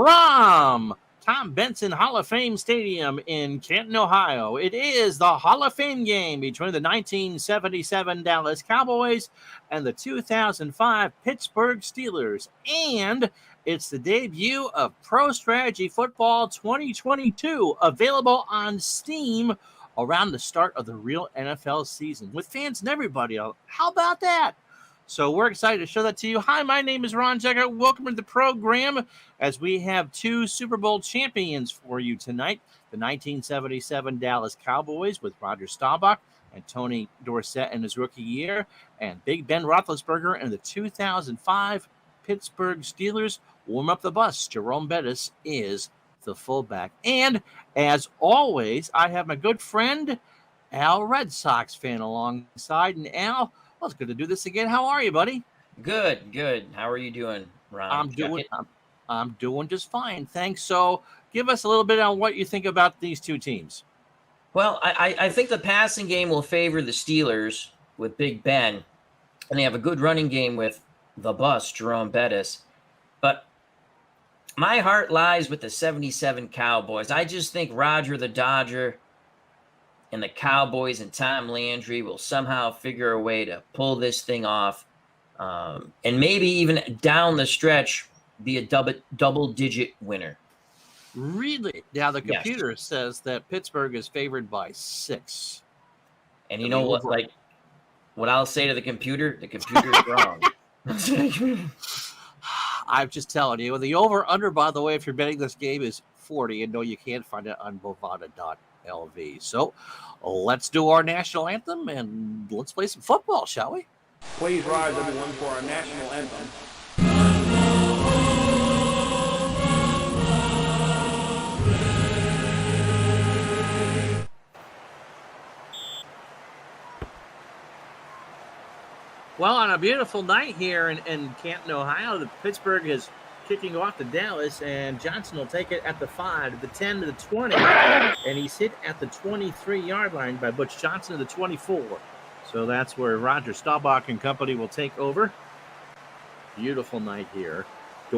from Tom Benson Hall of Fame Stadium in Canton, Ohio. It is the Hall of Fame game between the 1977 Dallas Cowboys and the 2005 Pittsburgh Steelers. And it's the debut of Pro Strategy Football 2022, available on Steam around the start of the real NFL season with fans and everybody else. How about that? So we're excited to show that to you. Hi, my name is Ron Jagger. Welcome to the program as we have two Super Bowl champions for you tonight. The 1977 Dallas Cowboys with Roger Staubach and Tony Dorsett in his rookie year, and Big Ben Roethlisberger and the 2005 Pittsburgh Steelers. Warm up the bus. Jerome Bettis is the fullback. And as always, I have my good friend, Al, Red Sox fan, alongside. And Al, well, it's good to do this again. How are you, buddy? Good. How are you doing, Ron? I'm doing just fine, thanks. So give us a little bit on what you think about these two teams. Well, I think the passing game will favor the Steelers with Big Ben, and they have a good running game with the bus, Jerome Bettis. But my heart lies with the 77 Cowboys. I just think Roger the Dodger and the Cowboys and Tom Landry will somehow figure a way to pull this thing off, and maybe even down the stretch be a double-digit winner. Really? Now, the computer says that Pittsburgh is favored by 6. And you know what? Like, what I'll say to the computer's wrong. I'm just telling you. The over-under, by the way, if you're betting this game, is 40. And no, you can't find it on Bovada.lv. So let's do our national anthem and let's play some football, shall we? Please rise, everyone, for our national anthem. Well, on a beautiful night here in Canton, Ohio, the Pittsburgh is kicking off to Dallas, and Johnson will take it at the 5, to the 10, to the 20, and he's hit at the 23-yard line by Butch Johnson to the 24. So that's where Roger Staubach and company will take over. Beautiful night here.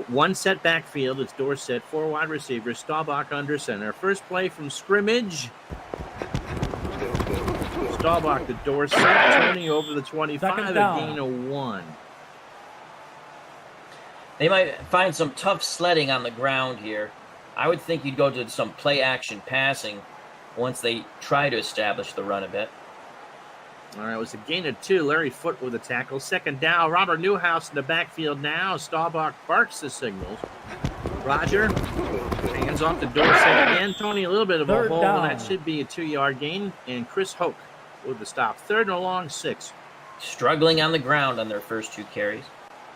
One set backfield. It's Dorsett, 4 wide receivers, Staubach under center. First play from scrimmage. Staubach to Dorsett, Tony over the 25, a gain of 1. They might find some tough sledding on the ground here. I would think you'd go to some play-action passing once they try to establish the run a bit. All right, it was a gain of 2. Larry Foote with a tackle. Second down, Robert Newhouse in the backfield now. Staubach barks the signals. Roger, hands off to Dorsett again. Tony, a little bit of a hole, and that should be a 2-yard gain. And Chris Hoke with the stop. 3rd and a long 6. Struggling on the ground on their first 2 carries.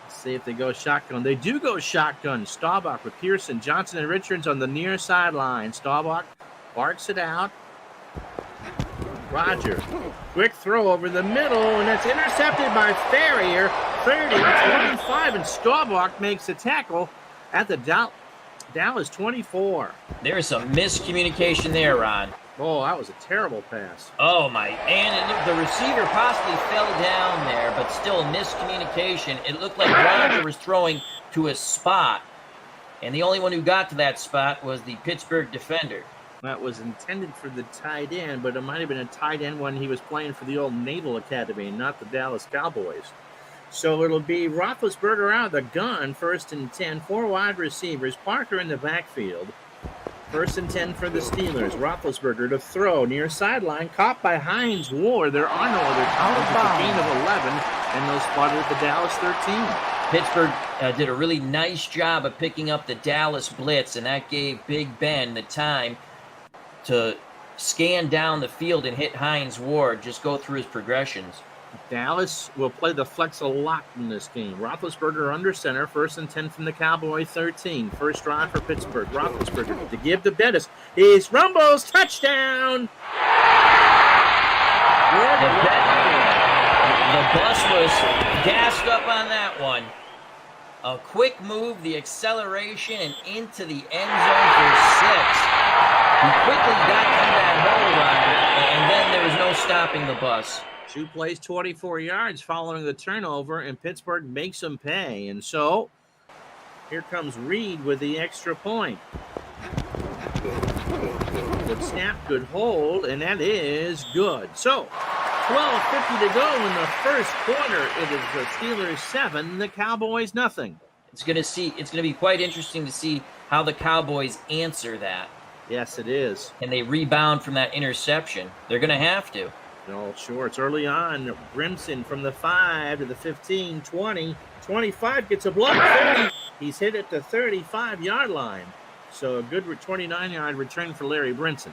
See if they go shotgun. They do go shotgun. Staubach with Pearson, Johnson, and Richards on the near sideline. Staubach barks it out. Roger, quick throw over the middle, and that's intercepted by Farrier. 30, 25, and Staubach makes a tackle at the Dallas 24. There's some miscommunication there, Ron. Oh, that was a terrible pass. Oh, my. And the receiver possibly fell down there, but still miscommunication. It looked like Roger was throwing to a spot, and the only one who got to that spot was the Pittsburgh defender. That was intended for the tight end, but it might have been a tight end when he was playing for the old Naval Academy, not the Dallas Cowboys. So it'll be Roethlisberger out of the gun, 1st and 10, 4 wide receivers, Parker in the backfield. 1st and 10 for the Steelers. Roethlisberger to throw near sideline, caught by Hines Ward. There are no other tackles. It's a gain of 11, and they'll spot it at the Dallas 13. Pittsburgh did a really nice job of picking up the Dallas blitz, and that gave Big Ben the time to scan down the field and hit Hines Ward, just go through his progressions. Dallas will play the flex a lot in this game. Roethlisberger under center, 1st and 10 from the Cowboy 13. First drive for Pittsburgh. Roethlisberger to give to Bettis. He's Rumbo's touchdown! The bus was gassed up on that one. A quick move, the acceleration, and into the end zone for 6. He quickly got through that hole run, and then there was no stopping the bus. 2 plays, 24 yards following the turnover, and Pittsburgh makes them pay. And so Here comes Reed with the extra point. Good snap, good hold, and that is good. So, 12:50 to go in the first quarter. It is the Steelers 7, the Cowboys nothing. It's going to be quite interesting to see how the Cowboys answer that. Yes, it is. And they rebound from that interception. They're going to have to. No, sure. It's early on. Brimson from the 5 to the 15, 20, 25 gets a block. 30. He's hit at the 35-yard line. So a good 29-yard return for Larry Brinson.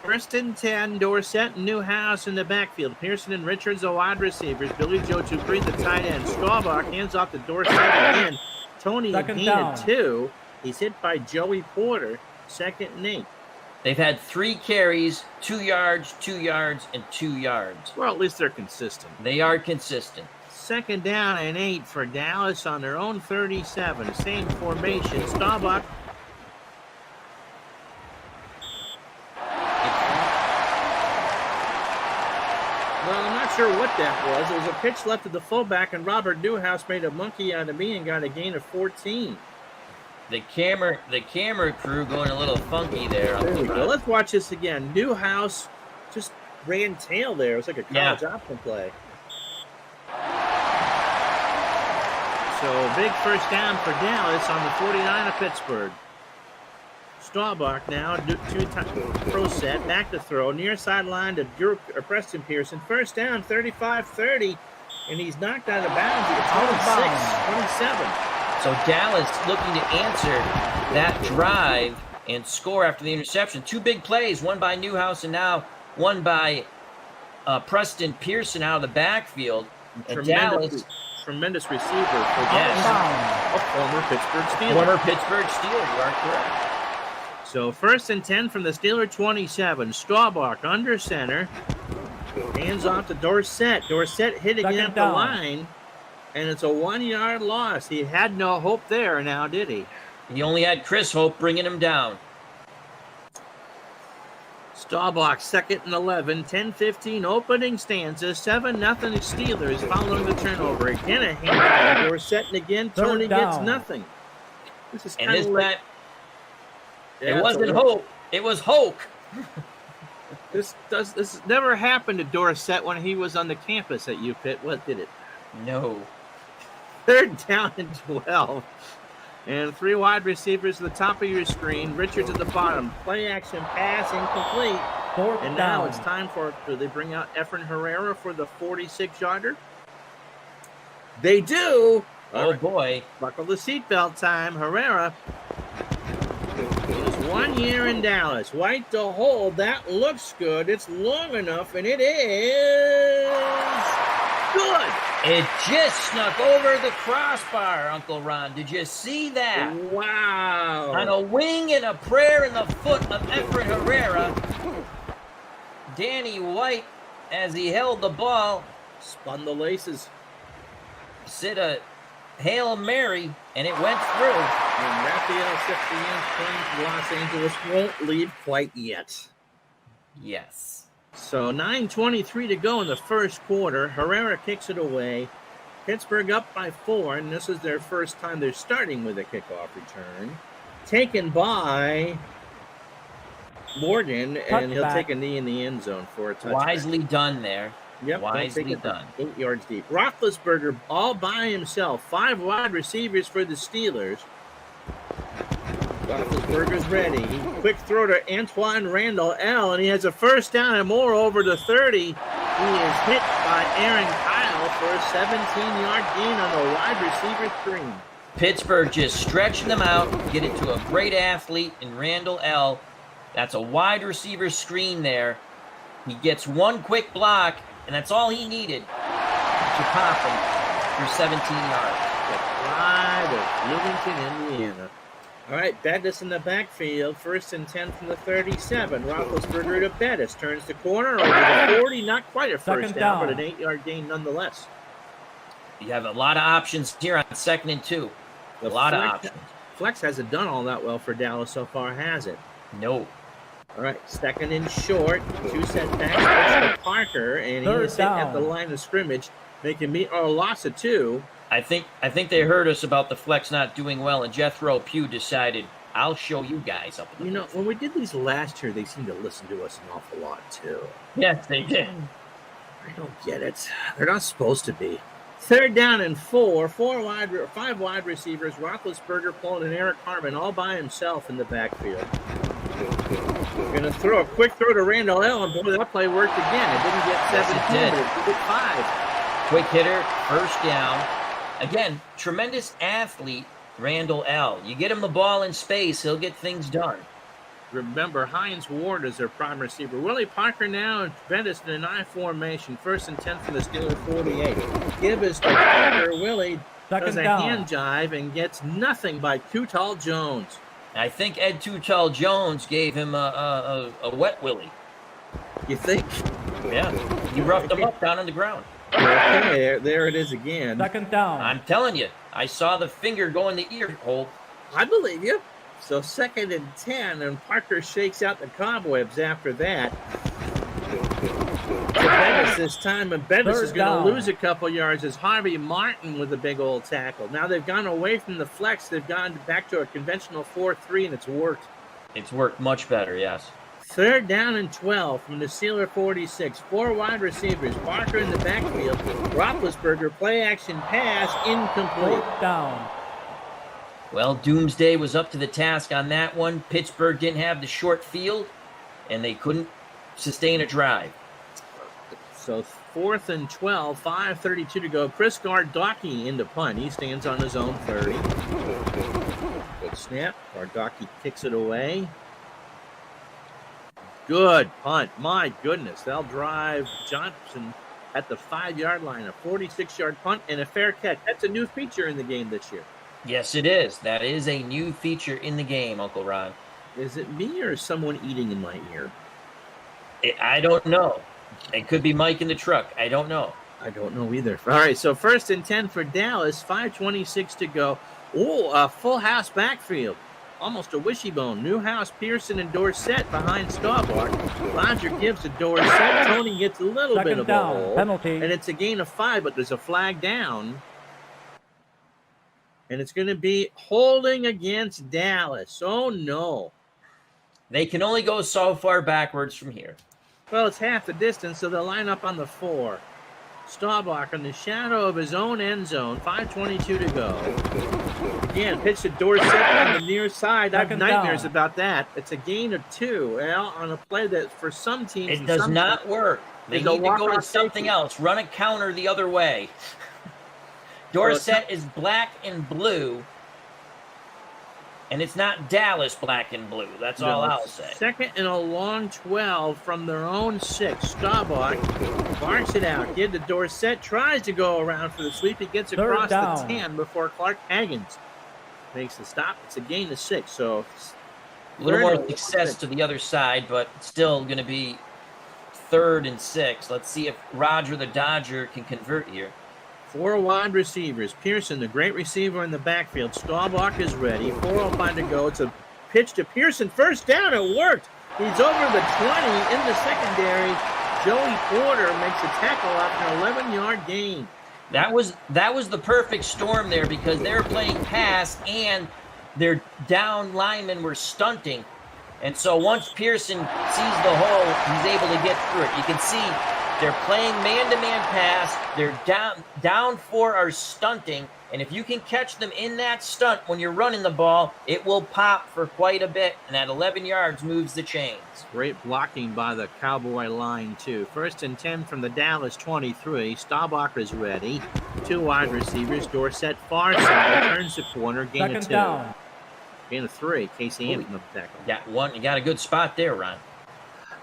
First and 10, Dorsett and Newhouse in the backfield. Pearson and Richards, the wide receivers. Billy Joe Dupree, the tight end. Staubach hands off to Dorsett again. Tony again at 2. He's hit by Joey Porter. 2nd and 8. They've had 3 carries, 2 yards, 2 yards, and 2 yards. Well, at least they're consistent. They are consistent. 2nd down and 8 for Dallas on their own 37. Same formation. Staubach. Well, I'm not sure what that was. It was a pitch left to the fullback, and Robert Newhouse made a monkey out of me and got a gain of 14. The camera crew going a little funky there. There we go. Let's watch this again. Newhouse just ran tail there. It was like a college option play. So big first down for Dallas on the 49 of Pittsburgh. Staubach now, 2 times pro set, back to throw, near sideline to Preston Pearson. First down, 35-30, and he's knocked out of bounds at 26-27. So Dallas looking to answer that drive and score after the interception. 2 big plays, one by Newhouse and now one by Preston Pearson out of the backfield. And Tremendous receiver for Dallas, a former Pittsburgh Steeler. You are correct. So 1st and 10 from the Steeler 27. Staubach under center. Hands off to Dorsett. Dorsett hit again at the line. And it's a 1-yard loss. He had no hope there now, did he? He only had Chris Hope bringing him down. Staubach, 2nd and 11, 10-15 opening stanza, 7-0 Steelers following the turnover. Again a hand to Dorsett, and again Tony gets nothing. This is kind of like... It wasn't Hope. It was Hoke. This never happened to Dorsett when he was on the campus at UPitt. What did it? No. 3rd down and 12. And 3 wide receivers at the top of your screen. Richards at the bottom. Play action pass incomplete. And now it's time for, do they bring out Efren Herrera for the 46-yarder? They do. Oh, boy. Buckle the seatbelt time. Herrera. It is 1 year in Dallas. White to hold. That looks good. It's long enough, and it is good. It just snuck over the crossbar, Uncle Ron. Did you see that? Wow. On a wing and a prayer in the foot of Efren Herrera, Danny White, as he held the ball, spun the laces. Said a Hail Mary, and it went through. And Raphael Ciprian playing for Los Angeles won't leave quite yet. Yes. So 9:23 to go in the first quarter. Herrera kicks it away. Pittsburgh up by 4, and this is their first time they're starting with a kickoff return. Taken by Morgan, and he'll take a knee in the end zone for a touchdown. Wisely done there. Yep, wisely done. 8 yards deep. Roethlisberger all by himself. 5 wide receivers for the Steelers. Roethlisberger's ready. Quick throw to Antoine Randall L, and he has a first down and more over the 30. He is hit by Aaron Kyle for a 17-yard gain on the wide receiver screen. Pittsburgh just stretching them out, get it to a great athlete in Randall L. That's a wide receiver screen there. He gets one quick block, and that's all he needed to pop him for 17 yards. The pride of Bloomington, Indiana. All right, Bettis in the backfield. 1st and 10 from the 37. Roethlisberger to Bettis. Turns the corner over the 40. Not quite a first down, but an 8-yard gain nonetheless. You have a lot of options here on 2nd and 2. A lot of options. Flex hasn't done all that well for Dallas so far, has it? No. All right, 2nd and short. 2 setbacks to Parker, and he is hit at the line of scrimmage. They can meet a loss of 2. I think they heard us about the flex not doing well, and Jethro Pugh decided, I'll show you guys up. You know, when we did these last year, they seemed to listen to us an awful lot too. Yes, they did. I don't get it. They're not supposed to be. 3rd down and 4. 5 wide receivers. Roethlisberger pulling an Eric Harmon all by himself in the backfield. We're going to throw a quick throw to Randall L. And boy, that play worked again. It didn't get 17, Yes, but it did 5. Quick hitter, first down. Again, tremendous athlete, Randall L. You get him the ball in space, he'll get things done. Remember, Hines Ward is their prime receiver. Willie Parker now and Bendis in an I formation. 1st and 10 for the Steelers 48. Gibbs to Parker. Willie does a hand jive and gets nothing by Tutal Jones. I think Ed Tutal Jones gave him a wet Willie. You think? Yeah, he roughed him up down on the ground. Okay, there it is again. 2nd down. I'm telling you, I saw the finger go in the ear hole. I believe you. So 2nd and 10, and Parker shakes out the cobwebs after that. To Bendis this time, and Bendis is going to lose a couple yards as Harvey Martin with a big old tackle. Now they've gone away from the flex. They've gone back to a conventional 4-3, and it's worked. It's worked much better, yes. 3rd down and 12 from the Steeler 46. 4 wide receivers. Parker in the backfield. Roethlisberger play action pass incomplete. 4th down. Well, Doomsday was up to the task on that one. Pittsburgh didn't have the short field, and they couldn't sustain a drive. So 4th and 12, 5:32 to go. Chris Gardocki into punt. He stands on his own 30. Good snap. Gardocki kicks it away. Good punt. My goodness. They'll drive Johnson at the 5-yard line. A 46-yard punt and a fair catch. That's a new feature in the game this year. Yes, it is. That is a new feature in the game, Uncle Ron. Is it me or is someone eating in my ear? I don't know. It could be Mike in the truck. I don't know. I don't know either. All right, so 1st and 10 for Dallas. 5:26 to go. Oh, a full house backfield. Almost a wishy bone. Newhouse, Pearson, and Dorsett behind Staubach. Roger gives to Dorsett. Tony gets a little bit of a hole. Penalty. And it's a gain of 5, but there's a flag down. And it's going to be holding against Dallas. Oh, no. They can only go so far backwards from here. Well, it's half the distance, so they'll line up on the 4. Staubach in the shadow of his own end zone. 5:22 to go. Again, pitch to Dorsett on the near side. I have nightmares about that. It's a gain of 2. Well, on a play that for some teams... It does not work. They need to go to something else. Run a counter the other way. Dorsett is black and blue, and it's not Dallas black and blue. That's all I'll say. 2nd and a long 12 from their own 6. Staubach barks it out. Give to Dorsett. Tries to go around for the sweep. He gets across the 10 before Clark Haggins makes the stop. It's a gain of 6. So a little more success to the other side, but still going to be 3rd and 6. Let's see if Roger the Dodger can convert here. 4 wide receivers. Pearson, the great receiver in the backfield. Staubach is ready. 4:05 to go. It's a pitch to Pearson. 1st down. It worked. He's over the 20 in the secondary. Joey Porter makes a tackle after an 11-yard gain. That was the perfect storm there because they were playing pass and their down linemen were stunting. And so once Pearson sees the hole, he's able to get through it. You can see they're playing man-to-man pass. They're down 4 are stunting. And if you can catch them in that stunt when you're running the ball, it will pop for quite a bit. And at 11 yards moves the chains. Great blocking by the Cowboy line, too. 1st and 10 from the Dallas 23. Staubach is ready. 2 wide receivers. Dorsett far side. Turns the corner. Gain of 2. Down. Gain of 3. Casey Hampton up the tackle. Got one. You got a good spot there, Ron.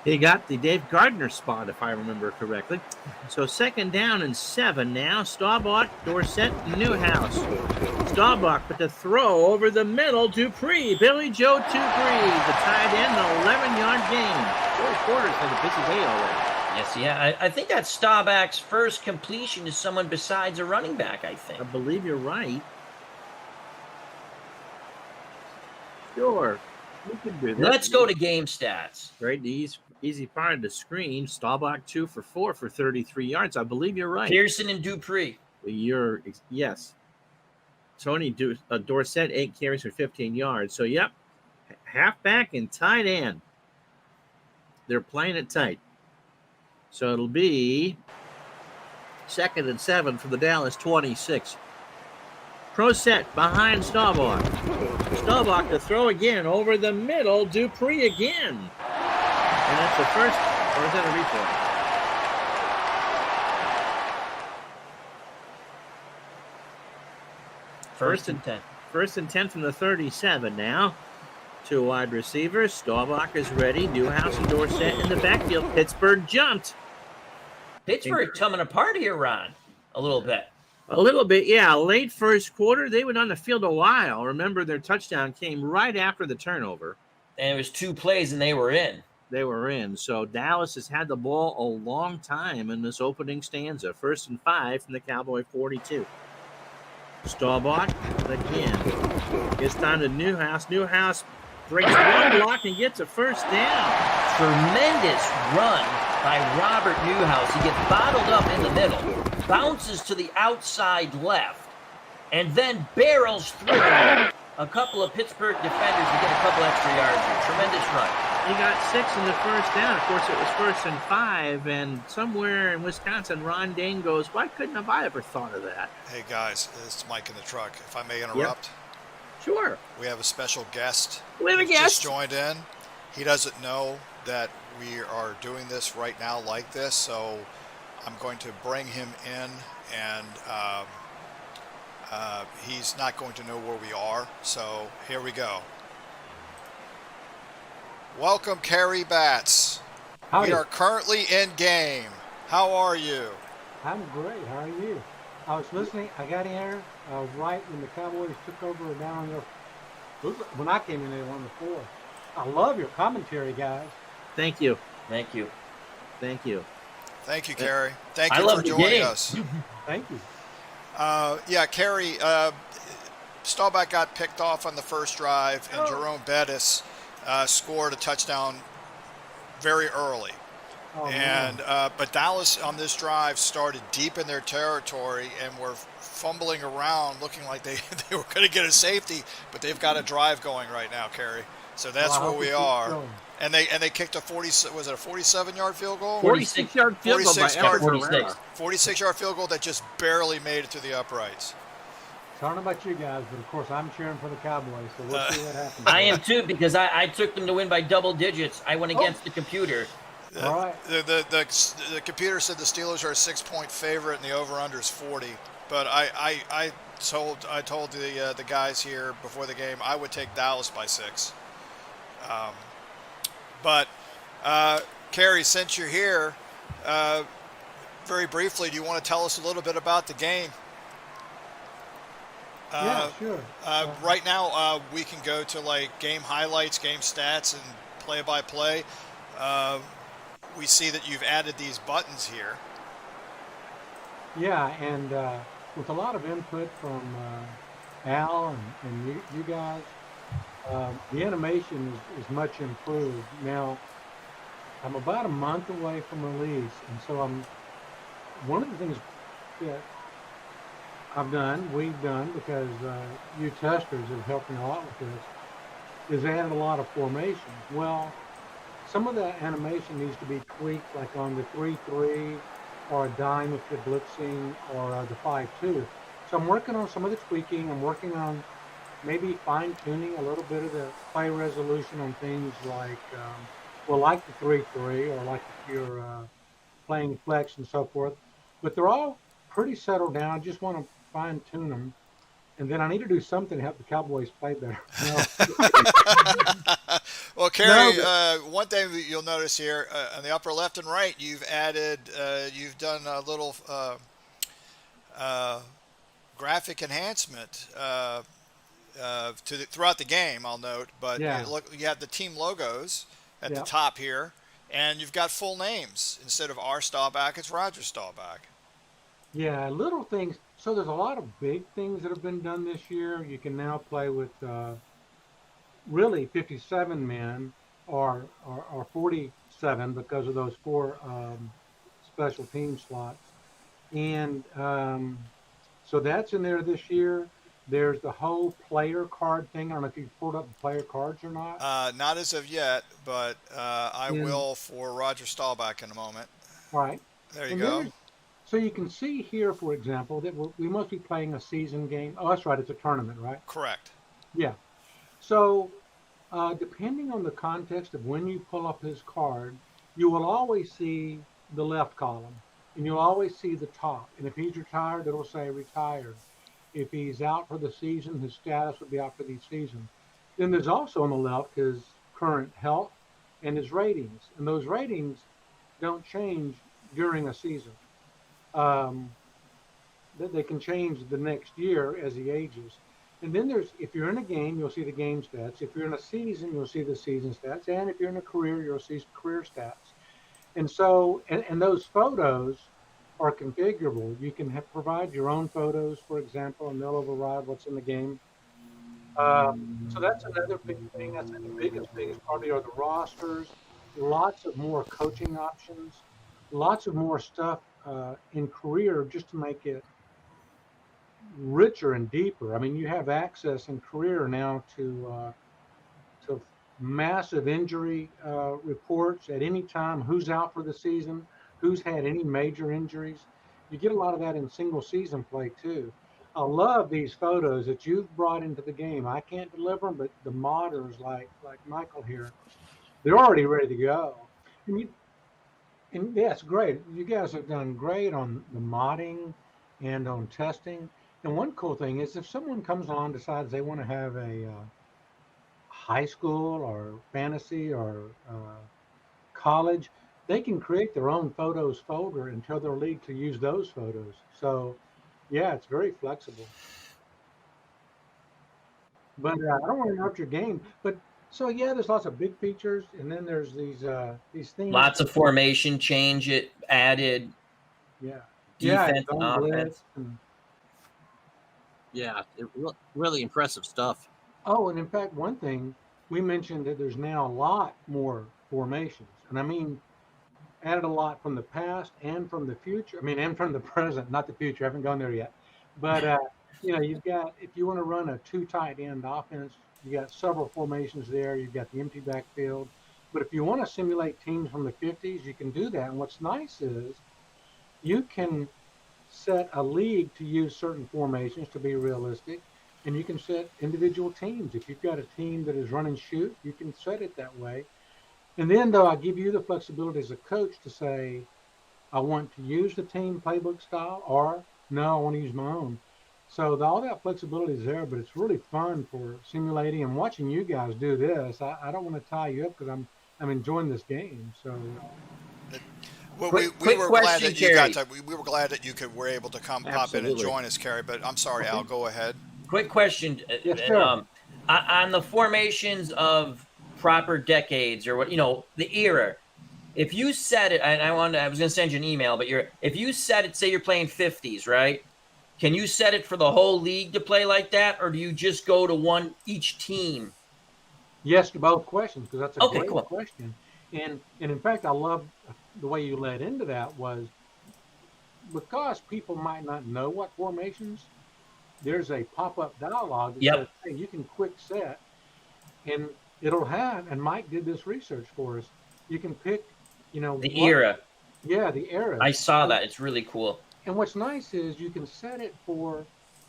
He got the Dave Gardner spot, if I remember correctly. So 2nd down and 7 now. Staubach, Dorsett, Newhouse. Staubach with the throw over the middle. Dupree, Billy Joe Dupree, the tight end, an 11-yard gain. Joey Porter's had a busy day already. Yes, yeah. I think that's Staubach's first completion to someone besides a running back, I think. I believe you're right. Sure. We can do that. Let's go to game stats. Right, easy part of the screen. Staubach 2 for 4 for 33 yards. I believe you're right. Pearson and Dupree. Yes. Dorsett, 8 carries for 15 yards. So, yep, halfback and tight end. They're playing it tight. So it'll be 2nd and 7 for the Dallas 26. Pro set behind Staubach. Staubach to throw again over the middle. Dupree again. And that's the first, or is that a replay? First and 10. 1st and 10 from the 37 now. 2 wide receivers. Staubach is ready. Newhouse and Dorsett in the backfield. Pittsburgh jumped. Pittsburgh coming apart here, Ron, a little bit. A little bit, yeah. Late first quarter, they went on the field a while. Remember, their touchdown came right after the turnover. And it was 2 plays, and they were in. They were in. So Dallas has had the ball a long time in this opening stanza. 1st and 5 from the Cowboy 42. Staubach again. It's time to Newhouse. Newhouse breaks one block and gets a first down. Tremendous run by Robert Newhouse. He gets bottled up in the middle, bounces to the outside left, and then barrels through a couple of Pittsburgh defenders to get a couple extra yards here. Tremendous run. He got 6 in the first down. Of course, it was 1st and 5, and somewhere in Wisconsin, Ron Dane goes, why couldn't have I ever thought of that? Hey, guys, it's Mike in the truck. If I may interrupt. Yep. Sure. We have a special guest. We have a guest. Just joined in. He doesn't know that we are doing this right now like this, so I'm going to bring him in, and he's not going to know where we are, so here we go. Welcome, Kerry Batts. Howdy. We are currently in game. How are you? I'm great. How are you? I was listening. I got here right when the Cowboys took over down on their. When I came in, they were on the 4. I love your commentary, guys. Thank you. Thank you. Thank you. Thank you, Kerry. Thank I you love for the joining game. us. Thank you. Yeah, Kerry, Staubach got picked off on the first drive, and Jerome Bettis scored a touchdown very early. But Dallas on this drive started deep in their territory and were fumbling around, looking like they were going to get a safety, but they've got a drive going right now, Kerry. So that's where we are. Going. And they kicked a 47-yard field goal? 46-yard field goal by 46-yard field goal that just barely made it to the uprights. I don't know about you guys, but of course I'm cheering for the Cowboys, so we'll see what happens. I am too, because I took them to win by double digits. I went against the computer. All right. The computer said the Steelers are a 6-point favorite and the over/under is 40. But I told the guys here before the game I would take Dallas by 6. But Kerry, since you're here, very briefly, do you want to tell us a little bit about the game? Yeah, sure. Right now, we can go to like game highlights, game stats, and play-by-play. We see that you've added these buttons here. Yeah, and with a lot of input from Al and you guys, the animation is much improved. Now, I'm about a month away from release, and so one of the things that we've done, because you testers have helped me a lot with this, is added a lot of formations. Well, some of that animation needs to be tweaked, like on the 3-3 or a dime if you're blitzing, or the 5-2. So I'm working on some of the tweaking. I'm working on maybe fine-tuning a little bit of the play resolution on things like, like the 3-3, or like if you're playing flex and so forth. But they're all pretty settled down. I just want to fine-tune them. And then I need to do something to help the Cowboys play better. Well, Kerry, one thing that you'll notice here on the upper left and right, you've done a little graphic enhancement throughout the game, I'll note. But you have the team logos at the top here, and you've got full names. Instead of R. Staubach, it's Roger Staubach. Yeah, little things. So there's a lot of big things that have been done this year. You can now play with really 57 men or 47 because of those 4 special team slots. And so that's in there this year. There's the whole player card thing. I don't know if you've pulled up the player cards or not. Not as of yet, but I And will for Roger Staubach in a moment. right, There you and go. there's so you can see here, for example, that we must be playing a season game. Oh, that's right, it's a tournament, right? Correct. Yeah. So depending on the context of when you pull up his card, you will always see the left column, and you'll always see the top. And if he's retired, it'll say retired. If he's out for the season, his status would be out for the season. Then there's also on the left his current health and his ratings, and those ratings don't change during a season. Um, they can change the next year as he ages. And then there's, if you're in a game, you'll see the game stats. If you're in a season, you'll see the season stats. And if you're in a career, you'll see career stats. And so, and those photos are configurable. You can provide your own photos, for example, and they'll override what's in the game. So that's another big thing. That's the biggest part are the rosters. Lots of more coaching options. Lots of more stuff in career just to make it richer and deeper. I mean, you have access in career now to massive injury reports at any time. Who's out for the season? Who's had any major injuries? You get a lot of that in single season play too. I love these photos that you've brought into the game. I can't deliver them, but the modders like Michael here, they're already ready to go. And you, and yeah, it's great. You guys have done great on the modding and on testing. And one cool thing is if someone comes along and decides they want to have a high school or fantasy or college, they can create their own photos folder and tell their league to use those photos. So, yeah, it's very flexible. But I don't want to interrupt your game. But so yeah, there's lots of big features, and then there's these things. Lots of formation change it added, Yeah, yeah, defense and zone blitz. offense. Yeah, really impressive stuff. Oh, and in fact, one thing we mentioned that there's now a lot more formations, and I mean added a lot from the past and from the future. I mean, and from the present, not the future. I haven't gone there yet. But you've got if you want to run a two tight end offense, you got several formations there. You've got the empty backfield. But if you want to simulate teams from the 50s, you can do that. And what's nice is you can set a league to use certain formations to be realistic, and you can set individual teams. If you've got a team that is run and shoot, you can set it that way. And then, though, I give you the flexibility as a coach to say, I want to use the team playbook style, or no, I want to use my own. So all that flexibility is there, but it's really fun for simulating and watching you guys do this. I don't want to tie you up because I'm enjoying this game. So Well, Quick we were glad question, that you got Kerry. to. We were glad that you were able to come pop in and Absolutely. join us, Kerry. But I'm sorry, Al. Go ahead. Quick question. Yes, sir. On the formations of proper decades or what, the era. If you set it, and I was going to send you an email, but if you set it, say you're playing 50s, right? Can you set it for the whole league to play like that, or do you just go to one each team? yes to both questions because that's a Okay, great cool. question. And in fact, I love the way you led into that was because people might not know what formations. There's a pop-up dialog that Yep. says, "Hey, you can quick set," and it'll have. And Mike did this research for us. You can pick, The era. Yeah, the era. I saw that. It's really cool. And what's nice is you can set it for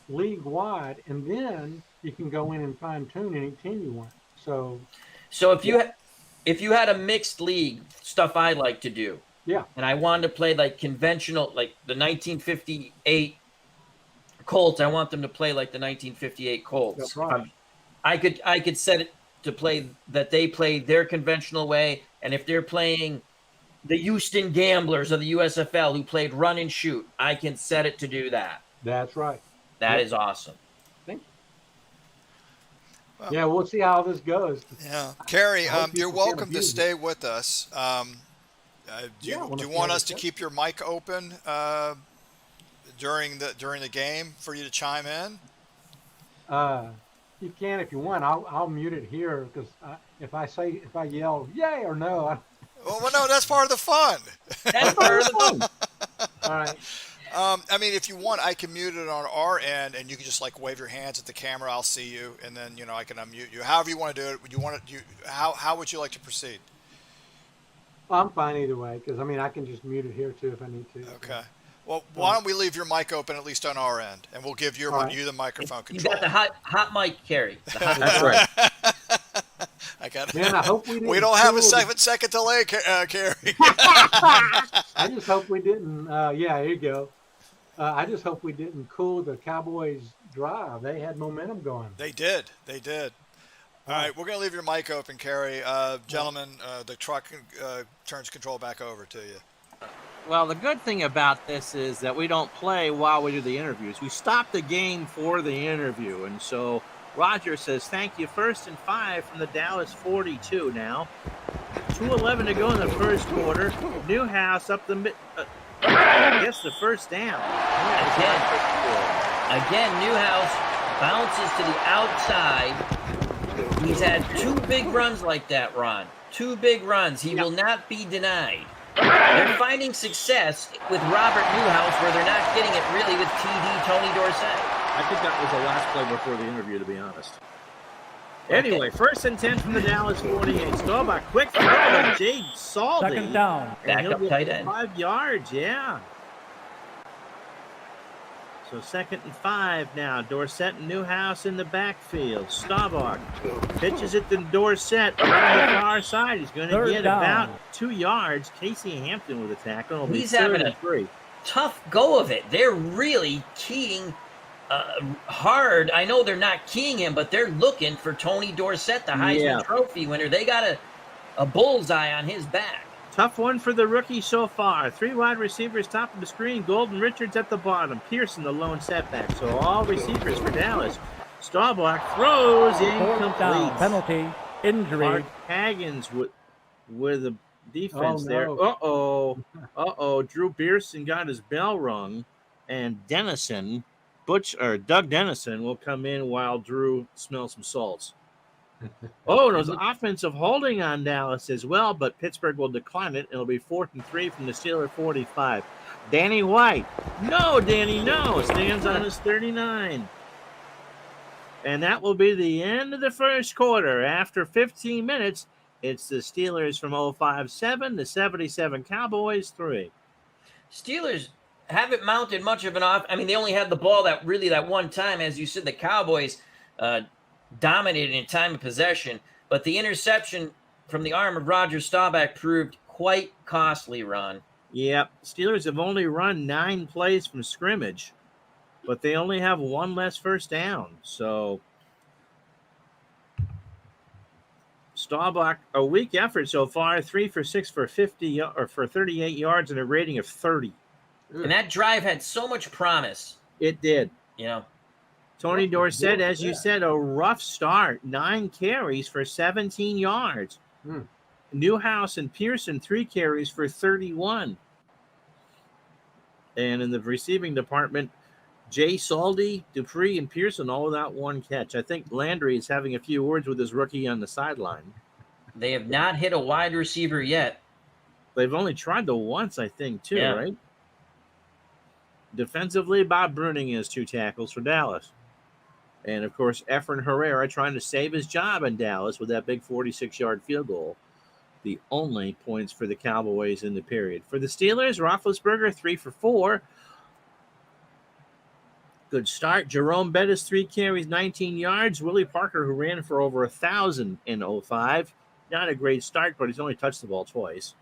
league wide, and then you can go in and fine tune any team you want. So So if you had a mixed league, stuff I like to do, yeah, and I wanted to play like conventional, like the 1958 Colts, I want them to play like the 1958 Colts. that's right. I could set it to play that they play their conventional way, and if they're playing the Houston Gamblers of the USFL who played run and shoot, I can set it to do that. That's right. That Yep. is awesome. Thank you. Well, Yeah, we'll see how this goes. Yeah, Kerry, I hope you're people can welcome to abuse it. stay with us. Do Yeah, I wanna you stay want with us to you. keep your mic open during the game for you to chime in? You can if you want. I'll mute it here because if I yell yay or no, Well, no, that's part of the fun. That's part of the fun. all right. I mean, if you want, I can mute it on our end, and you can just like wave your hands at the camera. I'll see you, and then I can unmute you. However you want to do it. Would you want to? How would you like to proceed? I'm fine either way, because I mean I can just mute it here too if I need to. Okay. Well, why don't we leave your mic open at least on our end, and we'll give you the microphone You control. got the hot mic, Kerry. That's right. I got it. Man, I hope we didn't. We don't have a second delay, Kerry. I just hope we didn't. Yeah, here you go. I just hope we didn't cool the Cowboys' drive. They had momentum going. They did. All right, we're going to leave your mic open, Kerry. Gentlemen, the truck turns control back over to you. Well, the good thing about this is that we don't play while we do the interviews. We stop the game for the interview. And so Roger says, thank you, 1st and 5 from the Dallas 42 now. 2:11 to go in the first quarter. Newhouse up the mid. Gets the first down. Again, Newhouse bounces to the outside. He's had 2 big runs like that, Ron. 2 big runs. He will not be denied. They're finding success with Robert Newhouse where they're not getting it really with TD Tony Dorsett. I think that was the last play before the interview, to be honest. Anyway, 1st and 10 from the Dallas 48. Staubach, quick throw to Jade Saldy. Second down. Back up tight end. 5 yards, yeah. So 2nd and 5 now. Dorsett and Newhouse in the backfield. Staubach pitches it to Dorsett around the far side. He's going to get about 2 yards. Casey Hampton with a tackle. He's having a tough go of it. They're really keying hard. I know they're not keying him, but they're looking for Tony Dorsett, the Heisman Trophy winner. They got a bullseye on his back. Tough one for the rookie so far. 3 wide receivers top of the screen. Golden Richards at the bottom. Pearson the lone setback. So all receivers for Dallas. Staubach throws incomplete. Penalty. Injury. Mark Haggins with a defense there. Uh-oh. Drew Pearson got his bell rung. And Doug Dennison will come in while Drew smells some salts. Oh, there's offensive holding on Dallas as well, but Pittsburgh will decline it. It'll be 4th and 3 from the Steeler 45. Danny White. No, Danny, no. Stands on his 39. And that will be the end of the first quarter. After 15 minutes, it's the Steelers from 05-7, the 77 Cowboys 3. Steelers haven't mounted much of an off. I mean, they only had the ball that one time. As you said, the Cowboys dominated in time of possession, but the interception from the arm of Roger Staubach proved quite costly, Ron. Yep. Steelers have only run 9 plays from scrimmage, but they only have 1 less first down. So Staubach, a weak effort so far, 3 for 6 for 50 or for 38 yards and a rating of 30. And that drive had so much promise. It did. Tony Dorsett, as you said, a rough start. 9 carries for 17 yards. Newhouse and Pearson, 3 carries for 31. And in the receiving department, Jay Saldy, Dupree, and Pearson all without 1 catch. I think Landry is having a few words with his rookie on the sideline. They have not hit a wide receiver yet. They've only tried the once, I think, too, right? Defensively, Bob Bruning has 2 tackles for Dallas. And, of course, Efren Herrera trying to save his job in Dallas with that big 46-yard field goal. The only points for the Cowboys in the period. For the Steelers, Roethlisberger, 3 for 4. Good start. Jerome Bettis, 3 carries, 19 yards. Willie Parker, who ran for over 1,000 in 05. Not a great start, but he's only touched the ball twice.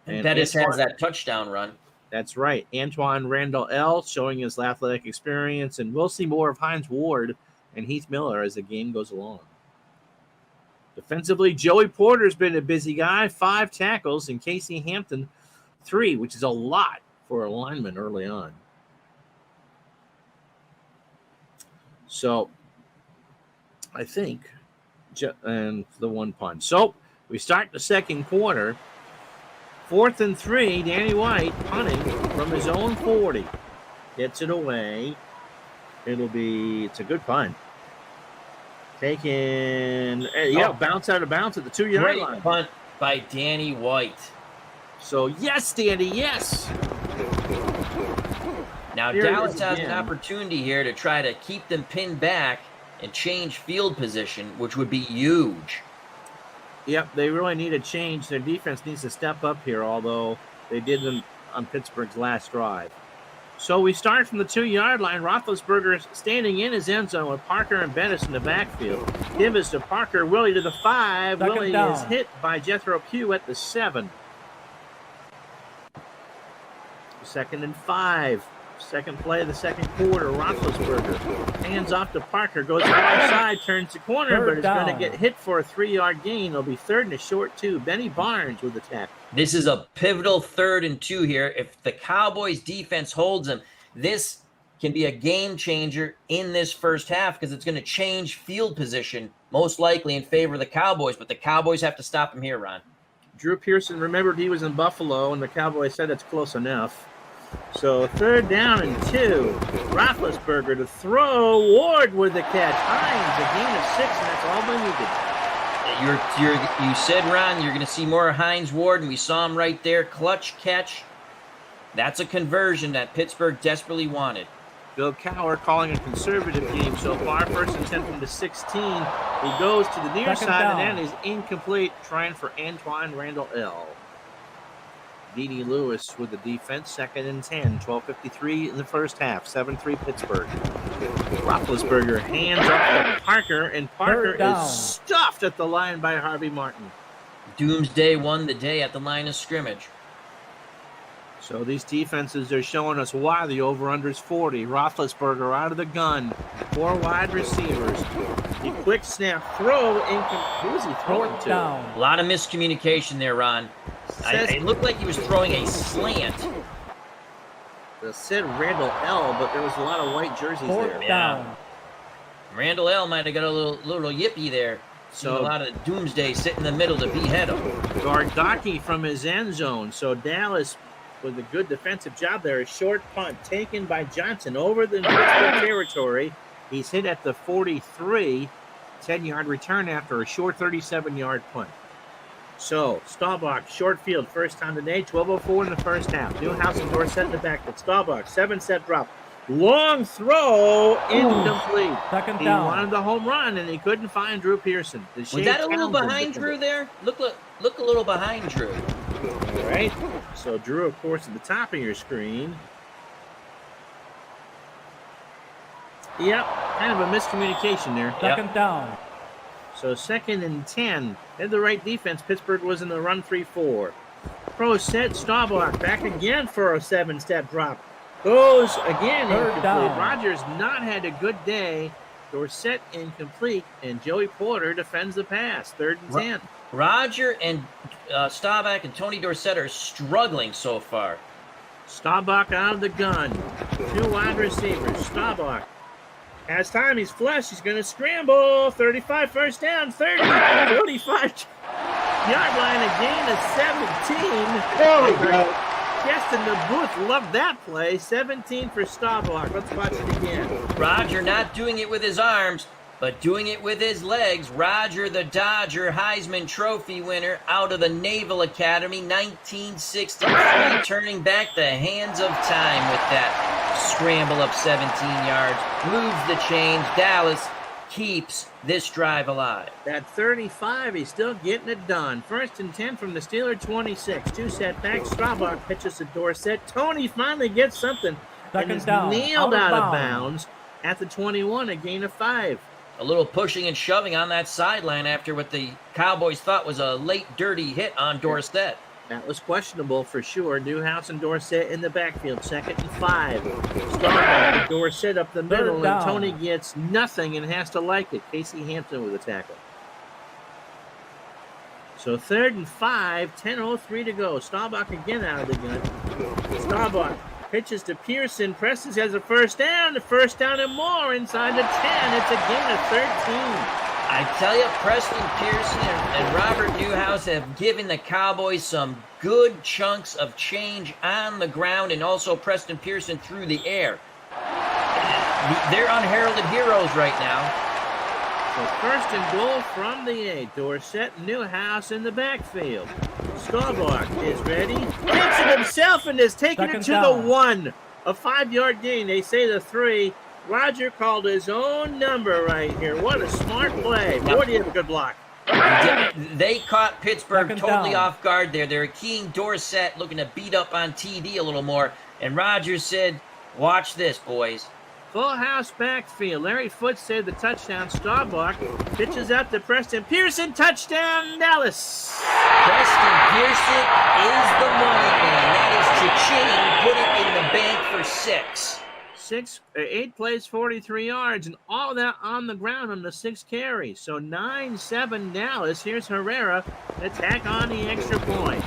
And Bettis has that touchdown run. That's right. Antoine Randall L. showing his athletic experience, and we'll see more of Hines Ward and Heath Miller as the game goes along. Defensively, Joey Porter's been a busy guy, 5 tackles, and Casey Hampton, 3, which is a lot for a lineman early on. So, I think, and the 1 punt. So, we start the second quarter. 4th and 3, Danny White punting from his own 40. Gets it away. It's a good punt. Bounce out of bounds at the 2-yard line. Great punt by Danny White. So, yes, Danny, yes. Now, Here it Dallas is has an again. opportunity here to try to keep them pinned back and change field position, which would be huge. Yep, they really need a change. Their defense needs to step up here, although they didn't on Pittsburgh's last drive. So we start from the 2-yard line. Roethlisberger standing in his end zone with Parker and Bettis in the backfield. Give us to Parker. Willie to the 5. Second Willie down. is hit by Jethro Pugh at the 7. 2nd and 5. Second play of the second quarter. Roethlisberger hands off to Parker. Goes far side, turns the corner, but Third is going to down. get hit for a 3-yard gain. It'll be 3rd and a short 2. Benny Barnes with the tackle. This is a pivotal 3rd and 2 here. If the Cowboys defense holds them, this can be a game changer in this first half because it's going to change field position, most likely in favor of the Cowboys. But the Cowboys have to stop him here, Ron. Drew Pearson remembered he was in Buffalo, and the Cowboys said it's close enough. So 3rd down and 2. Roethlisberger to throw. Ward with the catch. Hines, a gain of 6, and that's all they needed. You said, Ron, you're going to see more Hines Ward, and we saw him right there. Clutch catch. That's a conversion that Pittsburgh desperately wanted. Bill Cowher calling a conservative game so far. 1st and 10 from the 16. He goes to the near Second side, down. and that is incomplete. Trying for Antoine Randall L. Dede Lewis with the defense. 2nd and 10. 12:53 in the first half. 7-3 Pittsburgh. Roethlisberger hands off to Parker, and Parker Third down. is stuffed at the line by Harvey Martin. Doomsday won the day at the line of scrimmage. So these defenses are showing us why the over-under is 40. Roethlisberger out of the gun. 4 wide receivers. The quick snap throw. Who is he throwing Fourth to? down. A lot of miscommunication there, Ron. It looked like he was throwing a slant. It said Randall L, but there was a lot of white jerseys Fourth there. down. Randall L might have got a little yippee there. So So a lot of Doomsday sit in the middle to behead him. Gardocki from his end zone. So Dallas with a good defensive job there. A short punt taken by Johnson over the Pittsburgh territory. He's hit at the 43. 10-yard return after a short 37-yard punt. So Staubach, short field, first time today. 12:04 in the first half. Newhouse and Dorsett in the backfield. Staubach, 7-step drop. Long throw, incomplete. Second He down. wanted the home run, and he couldn't find Drew Pearson. Was that a little behind Drew there? Look a little behind Drew. All right. So Drew, of course, at the top of your screen. Yep, kind of a miscommunication there. Second down. So 2nd and 10. They had the right defense. Pittsburgh was in the run 3-4. Pro set Staubach back again for a 7-step drop. Goes again Third incomplete. down. Rogers not had a good day. Dorsett incomplete, and Joey Porter defends the pass. 3rd and 10. Roger and Staubach and Tony Dorsett are struggling so far. Staubach out of the gun. 2 wide receivers. Staubach has time. He's flush. He's going to scramble. 35 first down. 30. 45-yard line. A gain of 17. There we go. Guest in the booth loved that play. 17 for Staubach. Let's watch it again. Roger not doing it with his arms, but doing it with his legs. Roger the Dodger Heisman Trophy winner out of the Naval Academy, 1963, turning back the hands of time with that scramble up 17 yards. Moves the chains. Dallas keeps this drive alive. At 35, he's still getting it done. 1st and 10 from the Steeler 26. 2 setbacks. Staubach pitches to Dorsett. Tony finally gets something. Second and is down. nailed out of bounds at the 21, a gain of 5. A little pushing and shoving on that sideline after what the Cowboys thought was a late dirty hit on Dorsett. That was questionable for sure. Newhouse and Dorsett in the backfield. 2nd and 5. Staubach and Dorsett up the middle, and down. Tony gets nothing and has to like it. Casey Hampton with a tackle. So 3rd and 5, 10:03 to go. Staubach again out of the gun. Staubach pitches to Pearson. Preston has a first down. The first down and more inside the 10. It's a gain of 13. I tell you, Preston Pearson and Robert Newhouse have given the Cowboys some good chunks of change on the ground, and also Preston Pearson through the air. They're unheralded heroes right now. So 1st and goal from the 8. Dorsett and Newhouse in the backfield. Staubach is ready. Takes it himself and is taking it Second to down. the 1. A 5-yard gain. They say the 3. Roger called his own number right here. What a smart play. Boy, do you have a good block. They caught Pittsburgh Second totally down. off guard there. They're keying Dorsett, looking to beat up on TD a little more. And Rogers said, watch this, boys. Full house backfield. Larry Foote saved the touchdown. Staubach pitches out to Preston Pearson. Touchdown, Dallas. Preston Pearson is the money man. That is cha-ching. Put it in the bank for 6. 8 plays, 43 yards, and all that on the ground on the 6 carries. So 9-7 Dallas. Here's Herrera. Attack on the extra point.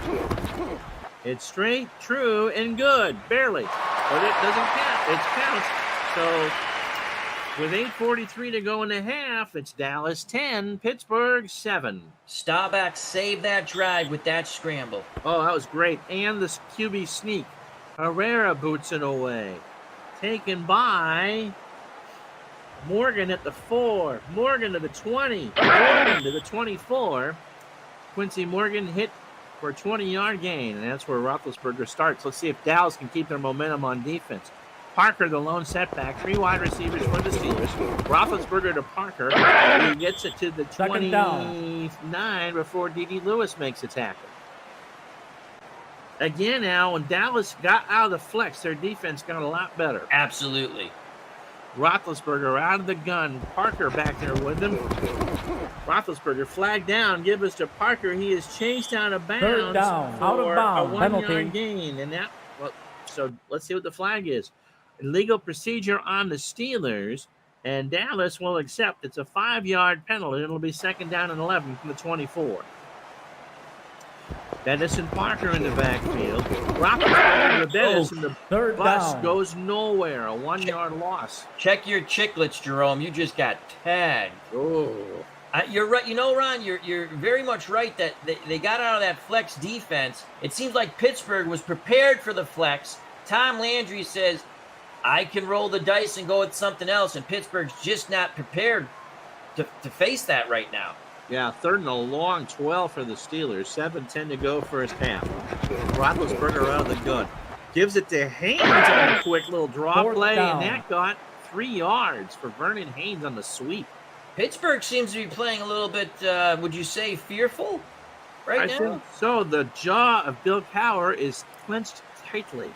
It's straight, true, and good. Barely. But it doesn't count. It counts. So with 8:43 to go in the half, it's Dallas 10, Pittsburgh 7. Staubach saved that drive with that scramble. Oh, that was great. And the QB sneak. Herrera boots it away. Taken by Morgan at the 4. Morgan to the 20. Morgan to the 24. Quincy Morgan hit for a 20-yard gain, and that's where Roethlisberger starts. Let's see if Dallas can keep their momentum on defense. Parker, the lone setback. 3 wide receivers for the Steelers. Roethlisberger to Parker. He gets it to the Second down. 29 before D.D. Lewis makes a tackle. Again, Al, when Dallas got out of the flex, their defense got a lot better. Absolutely. Roethlisberger out of the gun. Parker back there with him. Roethlisberger flagged down. Give us to Parker. He is chased out of bounds. Third down. For Out of bounds. a 1-yard Penalty. gain. And that, well, so let's see what the flag is. Illegal procedure on the Steelers, and Dallas will accept. It's a 5-yard penalty. It'll be 2nd down and 11 from the 24. Bettis and Parker in the backfield. Roethlisberger to Bettis, and the Third bus down. goes nowhere. A 1-yard loss. Check your chicklets, Jerome. You just got tagged. Oh. You're right. You know, Ron, you're very much right that they got out of that flex defense. It seems like Pittsburgh was prepared for the flex. Tom Landry says, I can roll the dice and go with something else, and Pittsburgh's just not prepared to face that right now. Yeah, 3rd and a long 12 for the Steelers. 7:10 to go first half. Roethlisberger out of the gun. Gives it to Haynes on a quick little draw Fourth play, down. and that got 3 yards for Vernon Haynes on the sweep. Pittsburgh seems to be playing a little bit, would you say, fearful right I now? think so. The jaw of Bill Cowher is clenched tightly.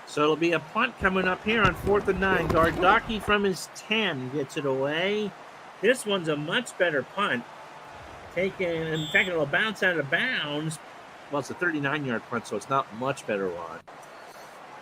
So it'll be a punt coming up here on 4th and 9. Gardocki from his 10 gets it away. This one's a much better punt. In fact, it'll bounce out of bounds. Well, it's a 39-yard punt, so it's not much better, Ron.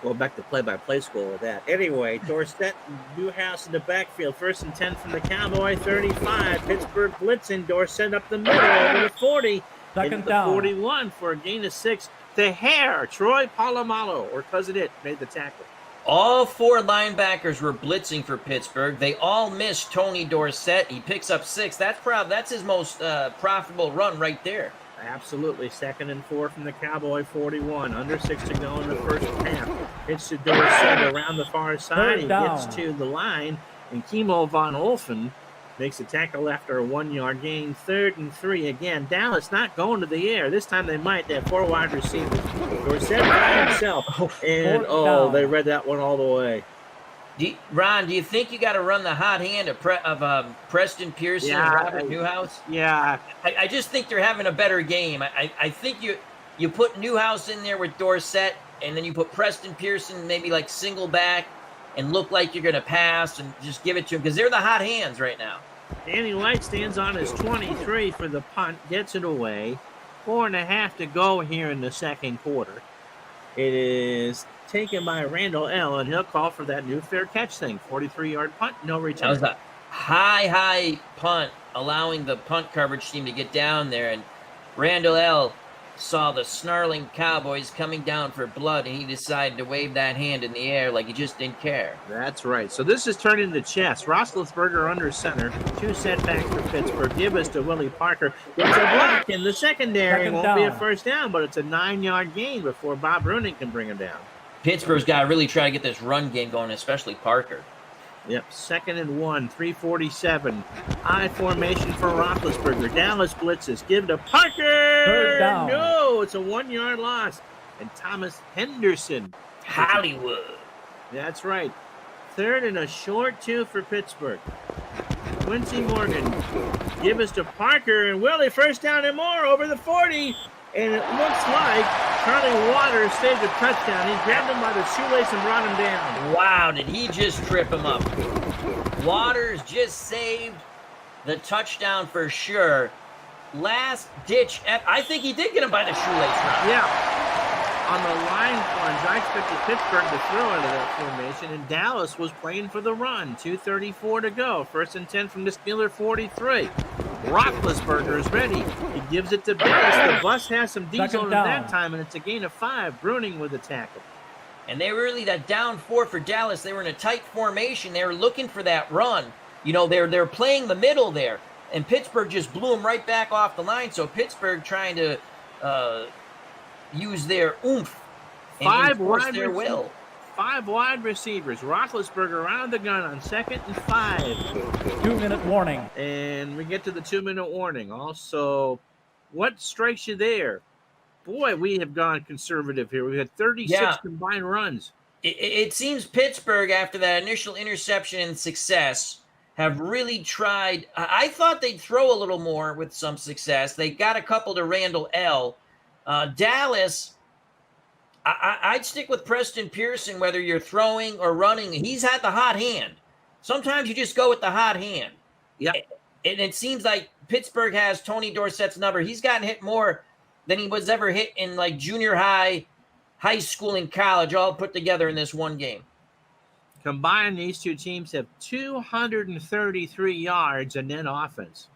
Go back to play-by-play school with that. Anyway, Dorsett and Newhouse in the backfield. 1st and 10 from the Cowboy 35. Pittsburgh blitzing. Dorsett up the middle over the 40. Second into the down. 41 for a gain of 6. The hair, Troy Polamalu, or Cousin It, made the tackle. All 4 linebackers were blitzing for Pittsburgh. They all missed Tony Dorsett. He picks up 6. That's his most profitable run right there. Absolutely. 2nd and 4 from the Cowboy 41. Under 6 to go in the first half. It's to Dorsett around the far side. Third He down. gets to the line, and Kimo von Olfen makes a tackle after a 1-yard gain. 3rd and 3 again. Dallas not going to the air. This time they might. They have 4 wide receivers. Dorsett by himself. And, Fourth down. they read that one all the way. Ron, do you think you got to run the hot hand of Preston Pearson and Robert Newhouse? Yeah. I just think they're having a better game. I think you put Newhouse in there with Dorsett, and then you put Preston Pearson maybe like single back and look like you're going to pass and just give it to him because they're the hot hands right now. Danny Light stands on his 23 for the punt, gets it away. 4.5 to go here in the second quarter. It is taken by Randall L., and he'll call for that new fair catch thing. 43-yard punt, no That return. was a high punt, allowing the punt coverage team to get down there. And Randall L. saw the snarling Cowboys coming down for blood, and he decided to wave that hand in the air like he just didn't care. That's right. So this is turned into chess. Roethlisberger under center. 2 setbacks for Pittsburgh. Givus to Willie Parker. It's a block in the secondary. Second Won't be a down. first down, but it's a 9-yard gain before Bob Bruning can bring him down. Pittsburgh's got to really try to get this run game going, especially Parker. Yep, 2nd and 1, 3:47. I formation for Roethlisberger. Dallas blitzes. Give to Parker. Third down. No, it's a 1-yard loss. And Thomas Henderson Hollywood. That's right. Third and a short 2 for Pittsburgh. Quincy Morgan give us to Parker, and Willie first down and more over the 40. And it looks like Charlie Waters saved a touchdown. He grabbed him by the shoelace and brought him down. Wow, did he just trip him up? Waters just saved the touchdown for sure. Last ditch. I think he did get him by the shoelace. Rob. Yeah. On the line plunge, I expected Pittsburgh to throw out of that formation, and Dallas was playing for the run. 2:34 to go. 1st and 10 from the Steeler 43. Roethlisberger is ready. He gives it to Bettis. The bus has some diesel in that time, and it's a gain of 5. Bruning with the tackle. And they were really that down 4 for Dallas. They were in a tight formation. They were looking for that run. You know, they're playing the middle there, and Pittsburgh just blew them right back off the line. So Pittsburgh trying to use their oomph and enforce their will. 5 wide receivers. Roethlisberger around the gun on 2nd and 5. 2-minute warning. And we get to the 2-minute warning. Also, what strikes you there? Boy, we have gone conservative here. We had 36 combined runs. It seems Pittsburgh, after that initial interception and success, have really tried. I thought they'd throw a little more with some success. They got a couple to Randall L. Dallas, I'd stick with Preston Pearson, whether you're throwing or running. He's had the hot hand. Sometimes you just go with the hot hand. Yeah. And it seems like Pittsburgh has Tony Dorsett's number. He's gotten hit more than he was ever hit in like junior high, high school, and college, all put together in this one game. Combined, these two teams have 233 yards in net offense.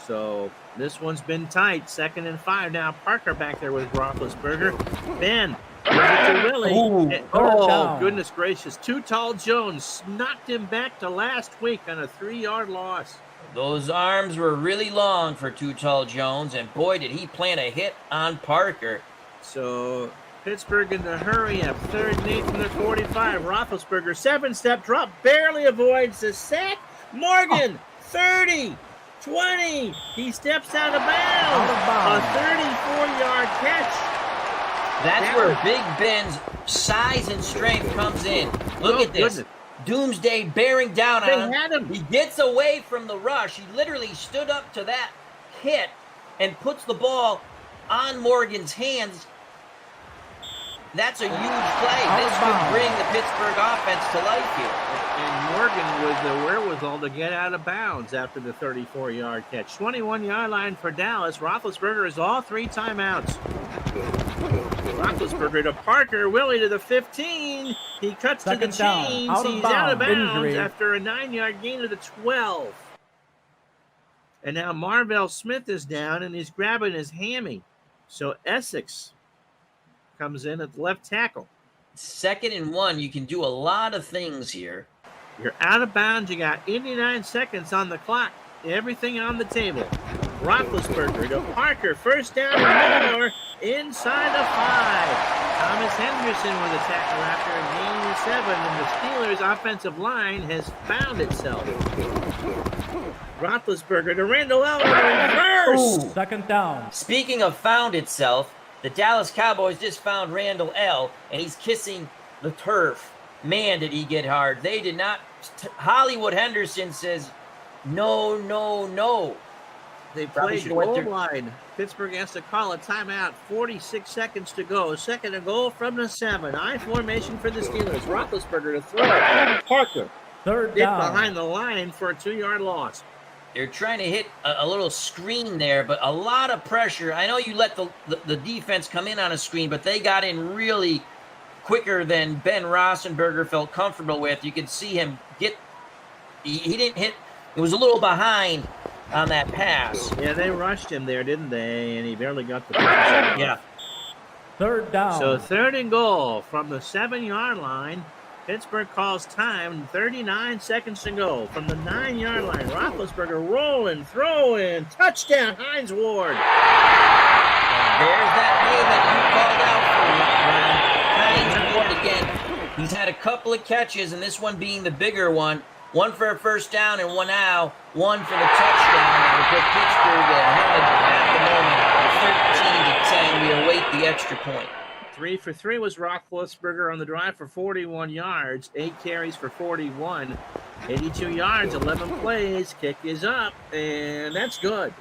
So this one's been tight. 2nd and 5 now. Parker back there with Roethlisberger. Ben gives it to Willie. Oh, goodness gracious. Too Tall Jones knocked him back to last week on a 3-yard loss. Those arms were really long for Too Tall Jones, and boy, did he plant a hit on Parker. So Pittsburgh in the hurry up. 3rd and 8 from the 45. Roethlisberger, 7-step drop, barely avoids the sack. Morgan, 30. 20. He steps out of bounds. A 34-yard catch. That's where Big Ben's size and strength comes in. Look at this. Goodness. Doomsday bearing down on had him. He gets away from the rush. He literally stood up to that hit and puts the ball on Morgan's hands. That's a huge play. This could bring the Pittsburgh offense to life here. And Morgan with the wherewithal to get out of bounds after the 34-yard catch. 21-yard line for Dallas. Roethlisberger is all 3 timeouts. Roethlisberger to Parker. Willie to the 15. He cuts to the chains. He's out of bounds after a 9-yard gain to the 12. And now Marvell Smith is down, and he's grabbing his hammy. So Essex comes in at the left tackle. 2nd and 1. You can do a lot of things here. You're out of bounds. You got 89 seconds on the clock. Everything on the table. Roethlisberger to Parker. 1st down and more inside the 5. Thomas Henderson with a tackle after a gain of 7, and the Steelers' offensive line has found itself. Roethlisberger to Randall L. reverse. 2nd down. Speaking of found itself, the Dallas Cowboys just found Randall L., and he's kissing the turf. Man, did he get hard. They did not. Hollywood Henderson says, no, no, no. They played goal line. Pittsburgh has to call a timeout. 46 seconds to go. 2nd and goal from the 7. I formation for the Steelers. Roethlisberger to throw. Parker. 3rd down. Behind the line for a 2-yard loss. They're trying to hit a little screen there, but a lot of pressure. I know you let the defense come in on a screen, but they got in really quicker than Ben Roethlisberger felt comfortable with. You could see him get – he didn't hit – it was a little behind on that pass. Yeah, they rushed him there, didn't they? And he barely got the pass. Yeah. 3rd down. So 3rd and goal from the 7-yard line. Pittsburgh calls time. 39 seconds to go from the 9-yard line. Roethlisberger rolling, throwing, touchdown, Hines Ward. And there's that name that you called out for, Hines Ward again. He's had a couple of catches, and this one being the bigger one. One for a 1st down and 1 out. One for the touchdown. That will put Pittsburgh ahead at the moment, 13-10. We await the extra point. 3 for 3 was Roethlisberger on the drive for 41 yards, 8 carries for 41, 82 yards, 11 plays. Kick is up, and that's good.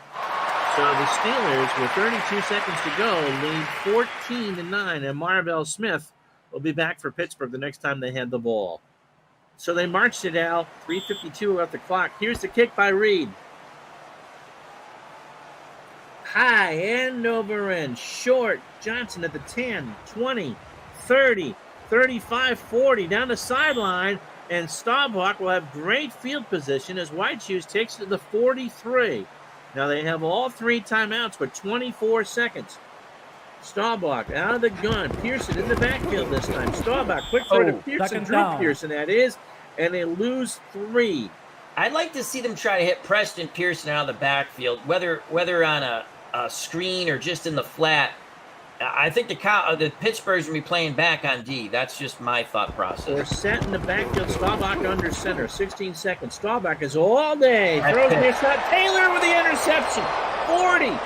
So the Steelers, with 32 seconds to go, lead 14-9, and Marvell Smith will be back for Pittsburgh the next time they had the ball. So they marched it out, 3:52 at the clock. Here's the kick by Reed. High and over and short. Johnson at the 10, 20, 30, 35, 40. Down the sideline, and Staubach will have great field position as White Shoes takes it to the 43. Now they have all 3 timeouts with 24 seconds. Staubach out of the gun. Pearson in the backfield this time. Staubach quick throw to Pearson. Drew down. Pearson, that is. And they lose 3. I'd like to see them try to hit Preston Pearson out of the backfield, whether on a screen or just in the flat. I think the Pittsburgh's going to be playing back on D. That's just my thought process. They're set in the backfield. Staubach under center. 16 seconds. Staubach is all day. Throws near shot. Taylor with the interception. 40,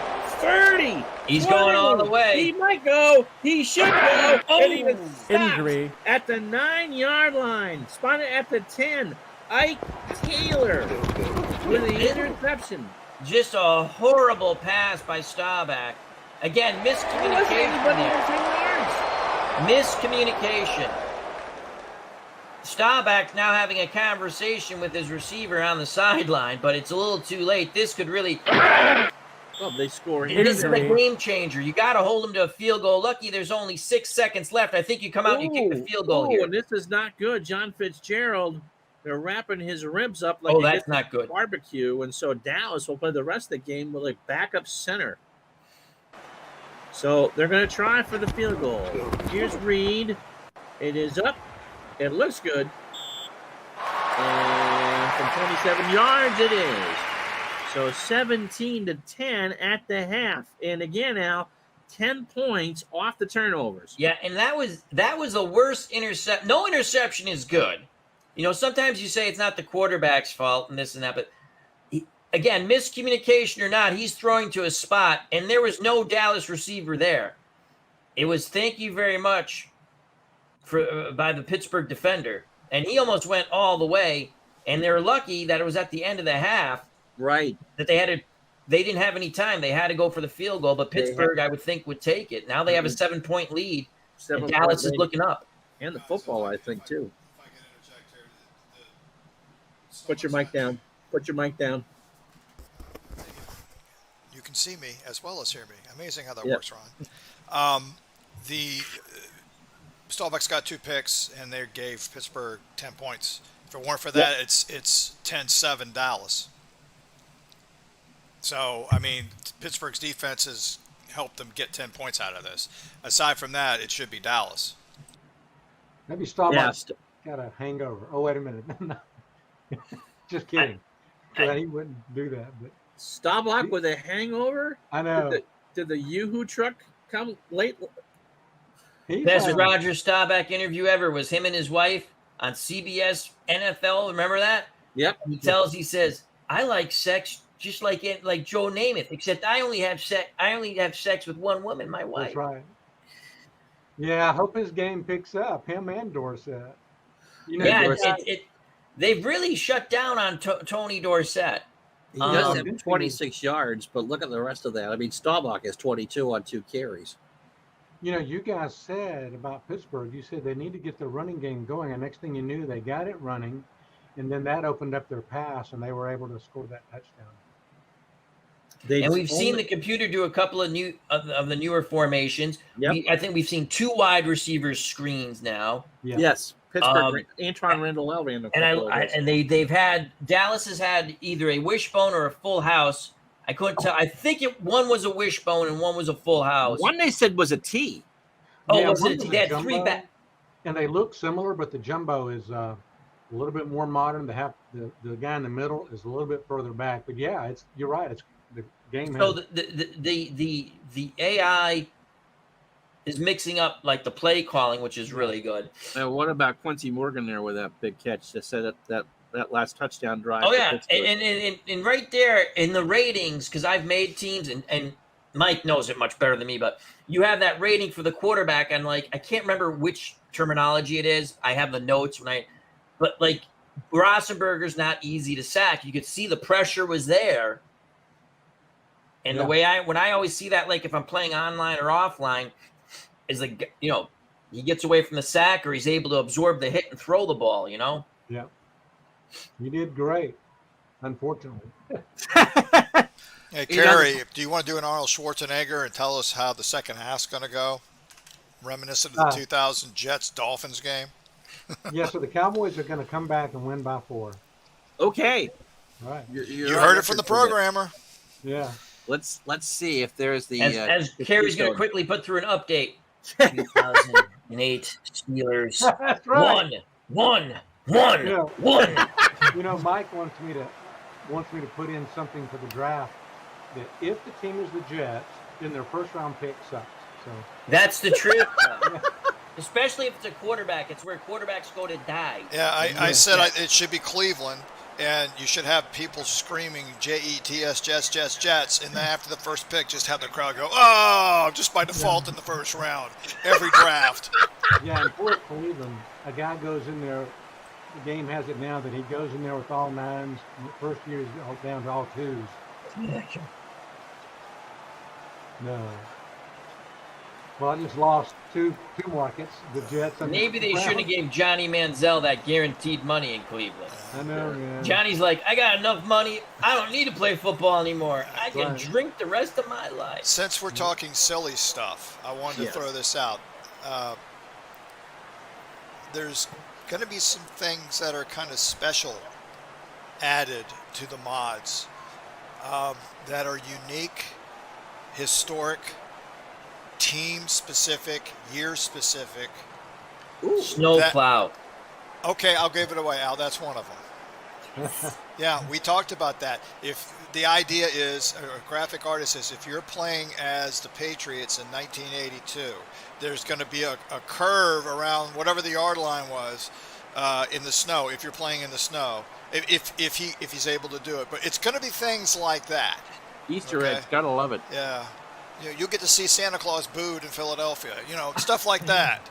30. He's 20. going all the way. He might go. He should go. And he was Injury. at the 9-yard line. Spotted at the 10. Ike Taylor with the interception. Just a horrible pass by Staubach. Again, miscommunication there. Miscommunication. Staubach now having a conversation with his receiver on the sideline, but it's a little too late. This could really... Well, they score. This is a game changer. You got to hold them to a field goal. Lucky there's only 6 seconds left. I think you come out and you kick the field goal here. And this is not good. John Fitzgerald, they're wrapping his ribs up like that's not good. Barbecue, and so Dallas will play the rest of the game with a backup center. So they're going to try for the field goal. Here's Reed. It is up. It looks good. And from 27 yards, it is. So 17-10 at the half. And again, Al, 10 points off the turnovers. Yeah, and that was the worst intercept. No interception is good. You know, sometimes you say it's not the quarterback's fault and this and that, but again, miscommunication or not, he's throwing to a spot, and there was no Dallas receiver there. It was thank you very much by the Pittsburgh defender, and he almost went all the way, and they're lucky that it was at the end of the half. Right. That they didn't have any time. They had to go for the field goal, but Pittsburgh, I would think, would take it. Now they have a 7-point lead, and Dallas is looking up. And the football, I think, too. Put your mic down. Put your mic down. You can see me as well as hear me. Amazing how that works, Ron. Staubach's got 2 picks, and they gave Pittsburgh 10 points. If it weren't for that, it's 10-7 Dallas. So, I mean, Pittsburgh's defense has helped them get 10 points out of this. Aside from that, it should be Dallas. Maybe Staubach got a hangover. Oh, wait a minute. Just kidding. He wouldn't do that. But Staubach with a hangover? I know. Did the Yoo-Hoo truck come late? Best Roger Staubach interview ever was him and his wife on CBS NFL. Remember that? Yep. He says, I like sex just like Joe Namath, except I only have sex with one woman, my wife. That's right. Yeah, I hope his game picks up, him and Dorsett. You know, they've really shut down on Tony Dorsett. He does have 26 yards, but look at the rest of that. I mean, Staubach has 22 on 2 carries. You know, you guys said about Pittsburgh, you said they need to get the running game going, and next thing you knew, they got it running, and then that opened up their pass, and they were able to score that touchdown. And we've seen the computer do a couple of the newer formations. Yep. I think we've seen 2 wide receivers screens now. Yeah. Yes, Pittsburgh. Antoine Randall ran a couple of those. And they've had Dallas has had either a wishbone or a full house. I couldn't tell. I think one was a wishbone and one was a full house. One they said was a T. Oh, was it a T? They had 3 back. And they look similar, but the jumbo is a little bit more modern. They have the guy in the middle is a little bit further back. But yeah, you're right. It's the game. So the AI is mixing up like the play calling, which is really good. And what about Quincy Morgan there with that big catch? Just said that last touchdown drive. Oh yeah, and right there in the ratings, because I've made teams and Mike knows it much better than me, but you have that rating for the quarterback, and like I can't remember which terminology it is. I have the notes but like Rosenberger's not easy to sack. You could see the pressure was there. And the way when I always see that, like if I'm playing online or offline, is like, he gets away from the sack or he's able to absorb the hit and throw the ball, Yeah. You did great, unfortunately. Hey, Kerry, do you want to do an Arnold Schwarzenegger and tell us how the second half's going to go? Reminiscent of the 2000 Jets-Dolphins game? Yeah, so the Cowboys are going to come back and win by 4. Okay. All right. You heard it from the programmer. Yeah. Let's see if there's the as Kerry's going to quickly put through an update. 2008 Steelers. That's right. One. Mike wants me to put in something for the draft that if the team is the Jets, then their first round pick sucks. So that's the truth. Especially if it's a quarterback. It's where quarterbacks go to die. Yeah, I said it should be Cleveland, and you should have people screaming Jets, Jets, Jets, Jets, and then after the first pick, just have the crowd go, oh, just by default in the first round, every draft. Yeah, and for Cleveland, a guy goes in there, the game has it now that he goes in there with all 9s, and the first year he's down to all 2s. No. Well, I just lost two markets, the Jets and maybe they shouldn't have gave Johnny Manziel that guaranteed money in Cleveland. I know, man. Johnny's like, I got enough money. I don't need to play football anymore. I can drink the rest of my life. Since we're talking silly stuff, I wanted to throw this out. There's going to be some things that are kind of special added to the mods that are unique, historic, team-specific, year-specific. Snowplow. Okay, I'll give it away, Al. That's one of them. Yeah, we talked about that. If the idea is, a graphic artist says, if you're playing as the Patriots in 1982, there's going to be a curve around whatever the yard line was in the snow. If you're playing in the snow, if he's able to do it, but it's going to be things like that. Easter eggs, gotta love it. Yeah. You'll get to see Santa Claus booed in Philadelphia. Stuff like that.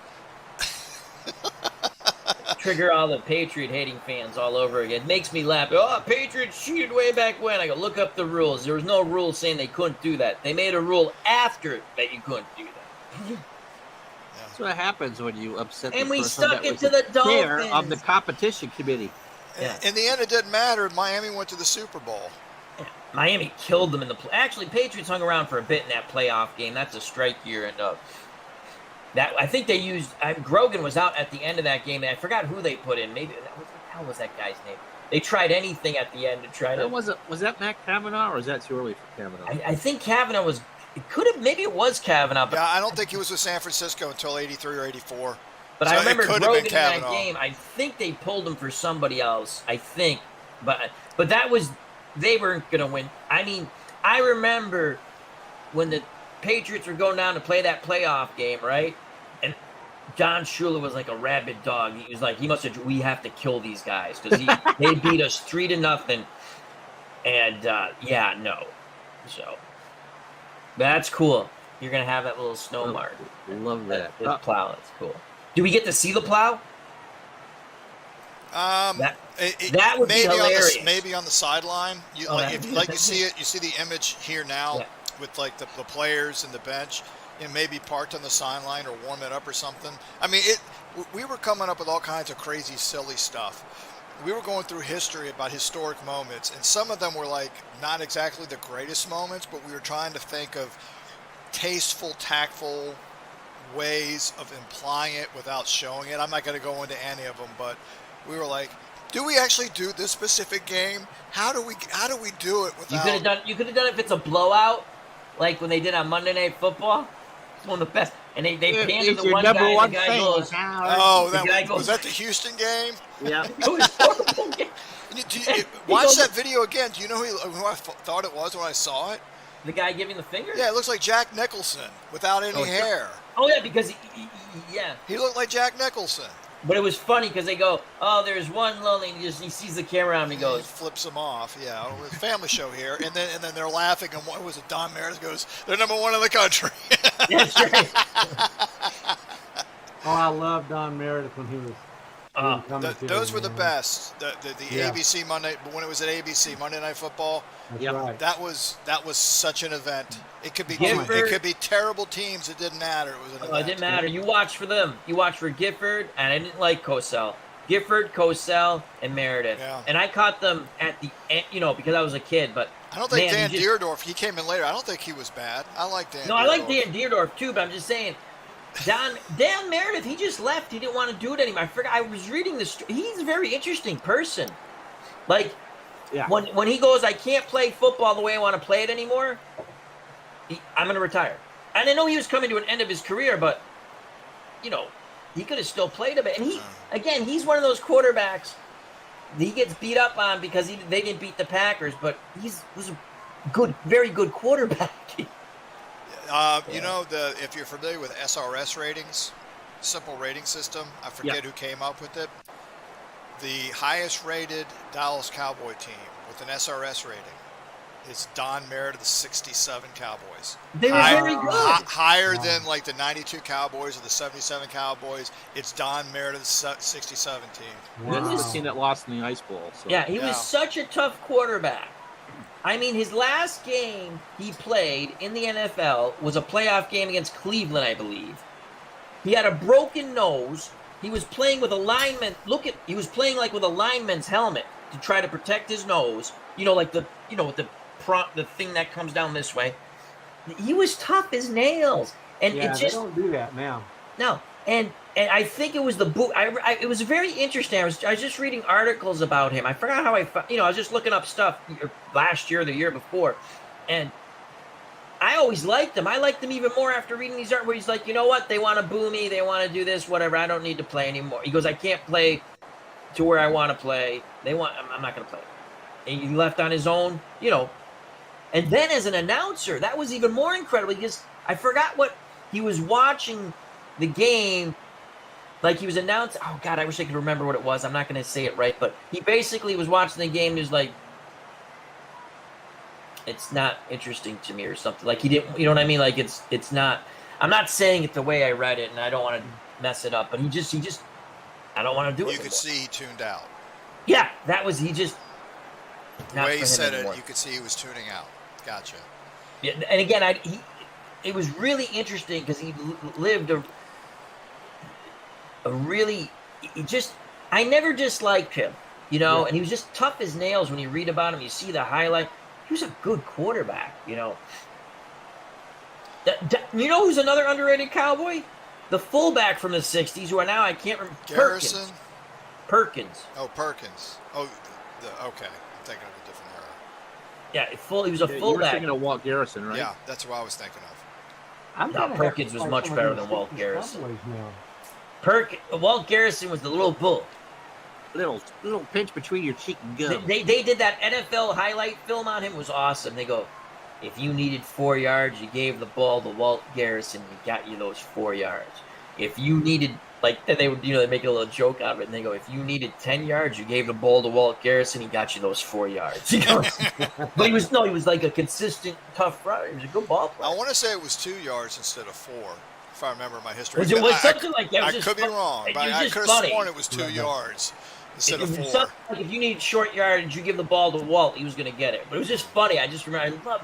Trigger all the Patriot-hating fans all over again. It makes me laugh. Oh, Patriots cheated way back when. I go, look up the rules. There was no rule saying they couldn't do that. They made a rule after that you couldn't do that. That's what happens when you upset and the we person stuck that it to the chair Dolphins. of the competition committee. Yeah. In the end, it didn't matter. Miami went to the Super Bowl. Miami killed them in the play. Actually, Patriots hung around for a bit in that playoff game. That's a strike year, and that I think they used. Grogan was out at the end of that game, and I forgot who they put in. Maybe what the hell was that guy's name? They tried anything at the end to try to. Was that Matt Kavanaugh, or is that too early for Kavanaugh? I think Kavanaugh was. It could have. Maybe it was Kavanaugh. But, yeah, I don't think he was with San Francisco until '83 or '84. But so I remember Grogan in that Kavanaugh. game. I think they pulled him for somebody else. I think, but that was. They weren't going to win. I mean, I remember when the Patriots were going down to play that playoff game, right? And John Shula was like a rabid dog. He was like, we have to kill these guys because they beat us 3-0. And, no. So, that's cool. You're going to have that little snow mark. Love that. The plow, that's cool. Do we get to see the plow? That would be hilarious. Maybe on the sideline. You see it. You see the image here now with like the players and the bench, and maybe parked on the sideline or warm it up or something. I mean, we were coming up with all kinds of crazy, silly stuff. We were going through history about historic moments, and some of them were like not exactly the greatest moments, but we were trying to think of tasteful, tactful ways of implying it without showing it. I'm not going to go into any of them, but we were like, do we actually do this specific game? How do we do it without? You could have done it if it's a blowout, like when they did on Monday Night Football. It's one of the best. And they panned to the one guy, and the guy goes, was that the Houston game? Yeah. It was horrible game. Watch that video again. Do you know who I thought it was when I saw it? The guy giving the finger? Yeah, it looks like Jack Nicholson without any hair. Oh, yeah, because he He looked like Jack Nicholson. But it was funny because they go, "Oh, there's one lonely," and he sees the camera on him and he He goes, flips them off. Yeah, it was a family show here, and then they're laughing. And what was it? Don Meredith goes, "They're number one in the country." "That's right." Oh, I love Don Meredith when he was. Those were the best. The Yeah. ABC Monday, but when it was at ABC Monday Night Football, That's Yep. right. that was such an event. It could be Gifford- it could be terrible teams. It didn't matter. It was an event. Oh, it didn't matter. You watched for them. You watched for Gifford, and I didn't like Cosell. Gifford, Cosell, and Meredith. Yeah. And I caught them at the end, because I was a kid. But I don't think man, Dan Deerdorf. He came in later. I don't think he was bad. I like Dan. No, I like Dan Deerdorf too, but I'm just saying, Dan Meredith, he just left. He didn't want to do it anymore. I forgot. I was reading this. He's a very interesting person. Like, Yeah. when he goes, I can't play football the way I want to play it anymore. I'm going to retire. And I know he was coming to an end of his career, but he could have still played a bit. And he's one of those quarterbacks. He gets beat up on because they didn't beat the Packers, but was a good, very good quarterback. If you're familiar with SRS ratings, simple rating system, I forget who came up with it. The highest rated Dallas Cowboy team with an SRS rating is Don Meredith's 67 Cowboys. They were very good. Higher than like the 92 Cowboys or the 77 Cowboys. It's Don Meredith's 67 team. This is the team that lost in the Ice Bowl. So. Yeah, he was such a tough quarterback. I mean, his last game he played in the NFL was a playoff game against Cleveland, I believe. He had a broken nose. He was playing with a lineman. He was playing like with a lineman's helmet to try to protect his nose. Like the thing that comes down this way. He was tough as nails, and Yeah, it just they don't do that now. no. And I think it was the boot. It was very interesting. I was just reading articles about him. I forgot how I was just looking up stuff last year, the year before, and I always liked him. I liked him even more after reading these articles where he's like, you know what? They want to boo me. They want to do this, whatever. I don't need to play anymore. He goes, I can't play to where I want to play. I'm not going to play. And he left on his own, And then as an announcer, that was even more incredible because I forgot what he was watching the game. Like he was announcing. Oh God, I wish I could remember what it was. I'm not going to say it right, but he basically was watching the game. And he was like, "It's not interesting to me," or something. Like he didn't. You know what I mean? Like it's not. I'm not saying it the way I read it, and I don't want to mess it up. But he just. I don't want to do it. You could see he tuned out. Yeah, that was he just. The way he said it, you could see he was tuning out. Gotcha. Yeah, and again, it was really interesting because he lived a really. I never disliked him, and he was just tough as nails when you read about him. You see the highlight. He was a good quarterback, You know who's another underrated Cowboy? The fullback from the '60s, who are now I can't remember. Garrison. Perkins. Oh, Perkins. Oh, okay. I'm thinking of a different era. Yeah, he was a You were fullback. thinking of Walt Garrison, right? Yeah, that's what I was thinking of. I'm No, gonna have Perkins to was play much some of better these than Walt 60s Garrison. Cowboys now. Walt Garrison was the little bull. Little pinch between your cheek and gum. They did that NFL highlight film on him. It was awesome. They go, if you needed 4 yards, you gave the ball to Walt Garrison. He got you those 4 yards. If you needed, then they would, they make a little joke out of it. And they go, if you needed 10 yards, you gave the ball to Walt Garrison. He got you those 4 yards. But he was like a consistent, tough runner. He was a good ball player. I want to say it was 2 yards instead of 4, if I remember my history. Was it something like that? I could be wrong, but I could have sworn it was 2 yards instead of 4. Like if you needed short yardage, you give the ball to Walt, he was going to get it. But it was just funny. I just remember,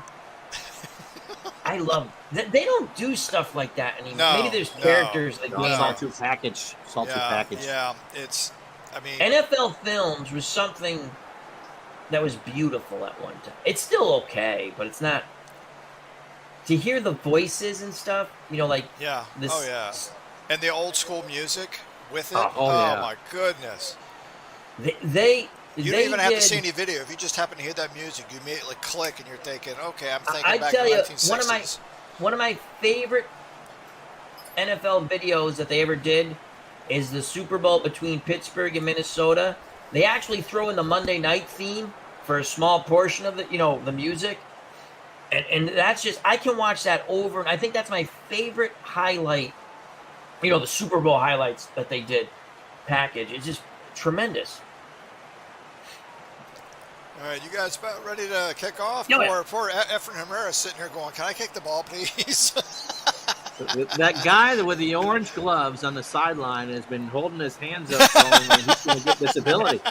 I love. They don't do stuff like that anymore. No, Maybe there's characters that go on. Salty package. Yeah, it's. I mean, NFL Films was something that was beautiful at one time. It's still okay, but it's not. To hear the voices and stuff, yeah. This, Oh yeah, and the old school music with it. Oh, yeah. My goodness. They You don't even have to did- see any video. If you just happen to hear that music, you immediately click and you're thinking, okay, I'm thinking I back tell to you, 1960s. one of my favorite NFL videos that they ever did is the Super Bowl between Pittsburgh and Minnesota. They actually throw in the Monday night theme for a small portion of the music. And that's just, I can watch that over, and I think that's my favorite highlight, the Super Bowl highlights that they did. package. It's just tremendous. All right, you guys about ready to kick off? Yeah. Poor Efren Herrera sitting here going, can I kick the ball, please? That guy with the orange gloves on the sideline has been holding his hands up, going, he's going to get this ability.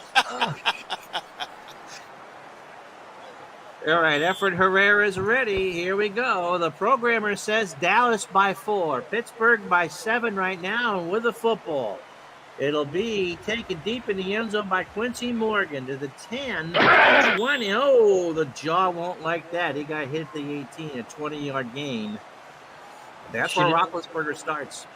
All right, Efren Herrera is ready. Here we go. The programmer says Dallas by 4, Pittsburgh by 7 right now, and with the football. It'll be taken deep in the end zone by Quincy Morgan to the 10, 20. Oh, the jaw won't like that. He got hit at the 18, a 20-yard gain. That's where Roethlisberger starts.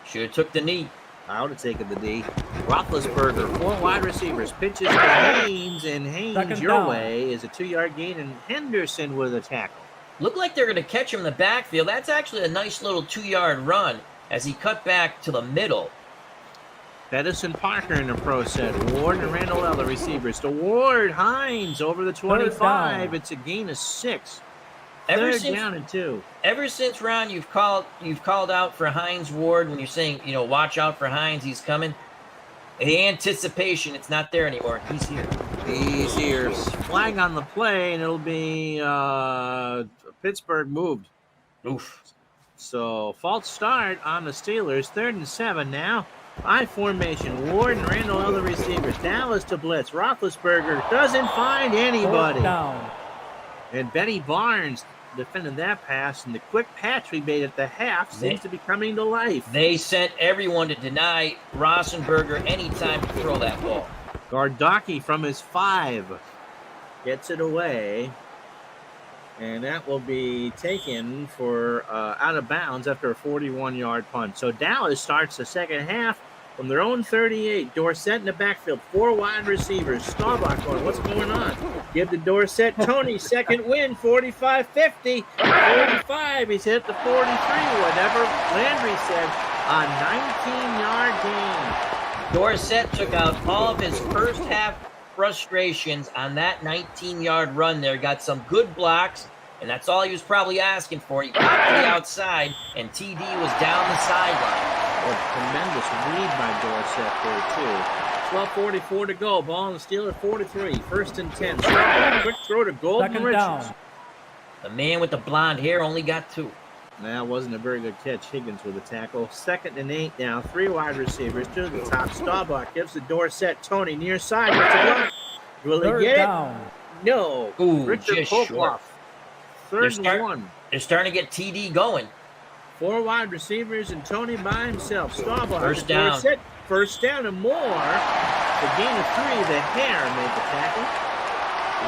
Should have took the knee. I would have taken the D. Roethlisberger, 4 wide receivers, pitches to Haynes, and Haynes, Second your down. way, is a 2-yard gain, and Henderson with a tackle. Looked like they're going to catch him in the backfield. That's actually a nice little 2-yard run as he cut back to the middle. Edison Parker in the pro set. Ward and Randall L, the receivers. To Ward, Hines over the 25. It's a gain of 6. Third down and 2. Ever since, Ron, you've called out for Hines Ward when you're saying, watch out for Hines, he's coming. The anticipation, it's not there anymore. He's here. He's here. Flag on the play, and it'll be Pittsburgh moved. Oof. So false start on the Steelers. 3rd and 7 now. I formation. Ward and Randall L, the receivers. Dallas to blitz. Roethlisberger doesn't find anybody. Fourth down. And Benny Barnes defended that pass, and the quick patch we made at the half seems to be coming to life. They sent everyone to deny Roethlisberger any time to throw that ball. Gardocki from his 5 gets it away, and that will be taken for out of bounds after a 41-yard punt. So Dallas starts the second half from their own 38. Dorsett in the backfield, 4 wide receivers. Staubach going, what's going on? Give to Dorsett. Tony, second win, 45-50. 45, he's hit the 43. Whatever Landry said, a 19-yard gain. Dorsett took out all of his first half frustrations on that 19-yard run there. Got some good blocks, and that's all he was probably asking for. He got to the outside, and TD was down the sideline. A tremendous read by Dorsett there, too. 12:44 to go. Ball on the Steelers 43. 1st and 10. Quick throw to Golden Second Richards. down. The man with the blonde hair only got 2. That wasn't a very good catch. Higgins with a tackle. 2nd and 8 now. 3 wide receivers to the top. Staubach gives the Dorsett. Tony near side. Gets a block. Will Third he get down. it? No. Ooh, Richard just short. Poploff. 3rd and 1. They're starting to get TD going. 4 wide receivers and Tony by himself. Staubach. First down. Dorsett. First down and more. The gain of 3. The hair made the tackle.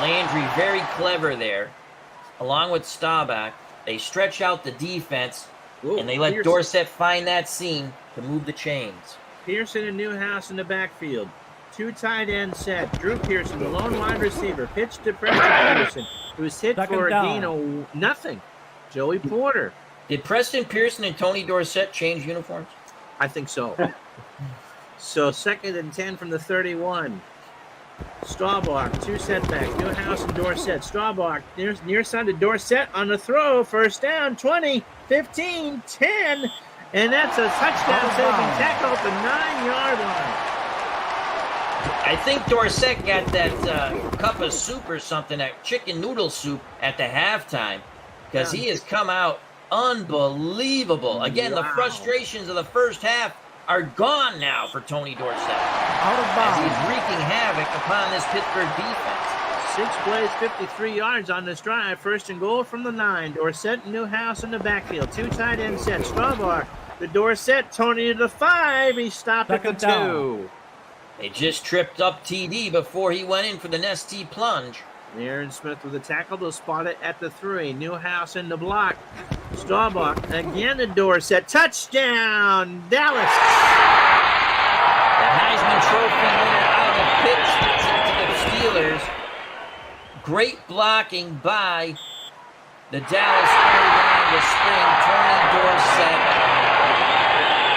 Landry very clever there, along with Staubach. They stretch out the defense, Ooh, and they let Pearson. Dorsett find that seam to move the chains. Pearson and Newhouse in the backfield. 2 tight end set. Drew Pearson, the lone wide receiver. Pitch to Preston Pearson, who's hit Second for a down. gain of nothing. Joey Porter. Did Preston Pearson and Tony Dorsett change uniforms? I think so. So 2nd and 10 from the 31. Staubach, 2 setbacks. Newhouse and Dorsett. Staubach near side to Dorsett on the throw. First down, 20, 15, 10. And that's a touchdown saving tackle at the 9-yard line. I think Dorsett got that cup of soup or something, that chicken noodle soup at the halftime, because he has come out unbelievable. Again, the Wow. frustrations of the first half are gone now for Tony Dorsett, Out of as bounds. he's wreaking havoc upon this Pittsburgh defense. 6 plays, 53 yards on this drive. 1st and goal from the 9. Dorsett and Newhouse in the backfield. 2 tight end sets. Staubach, the Dorsett, Tony to the 5. He stopped at the Second down. 2. They just tripped up TD before he went in for the Nestea plunge. Aaron Smith with the tackle. They'll spot it at the 3. Newhouse in the block. Staubach again to Dorsett. Touchdown, Dallas. The Heisman Trophy winner out of Pitts gets into the Steelers. Great blocking by the Dallas early the spring, Tony Dorsett.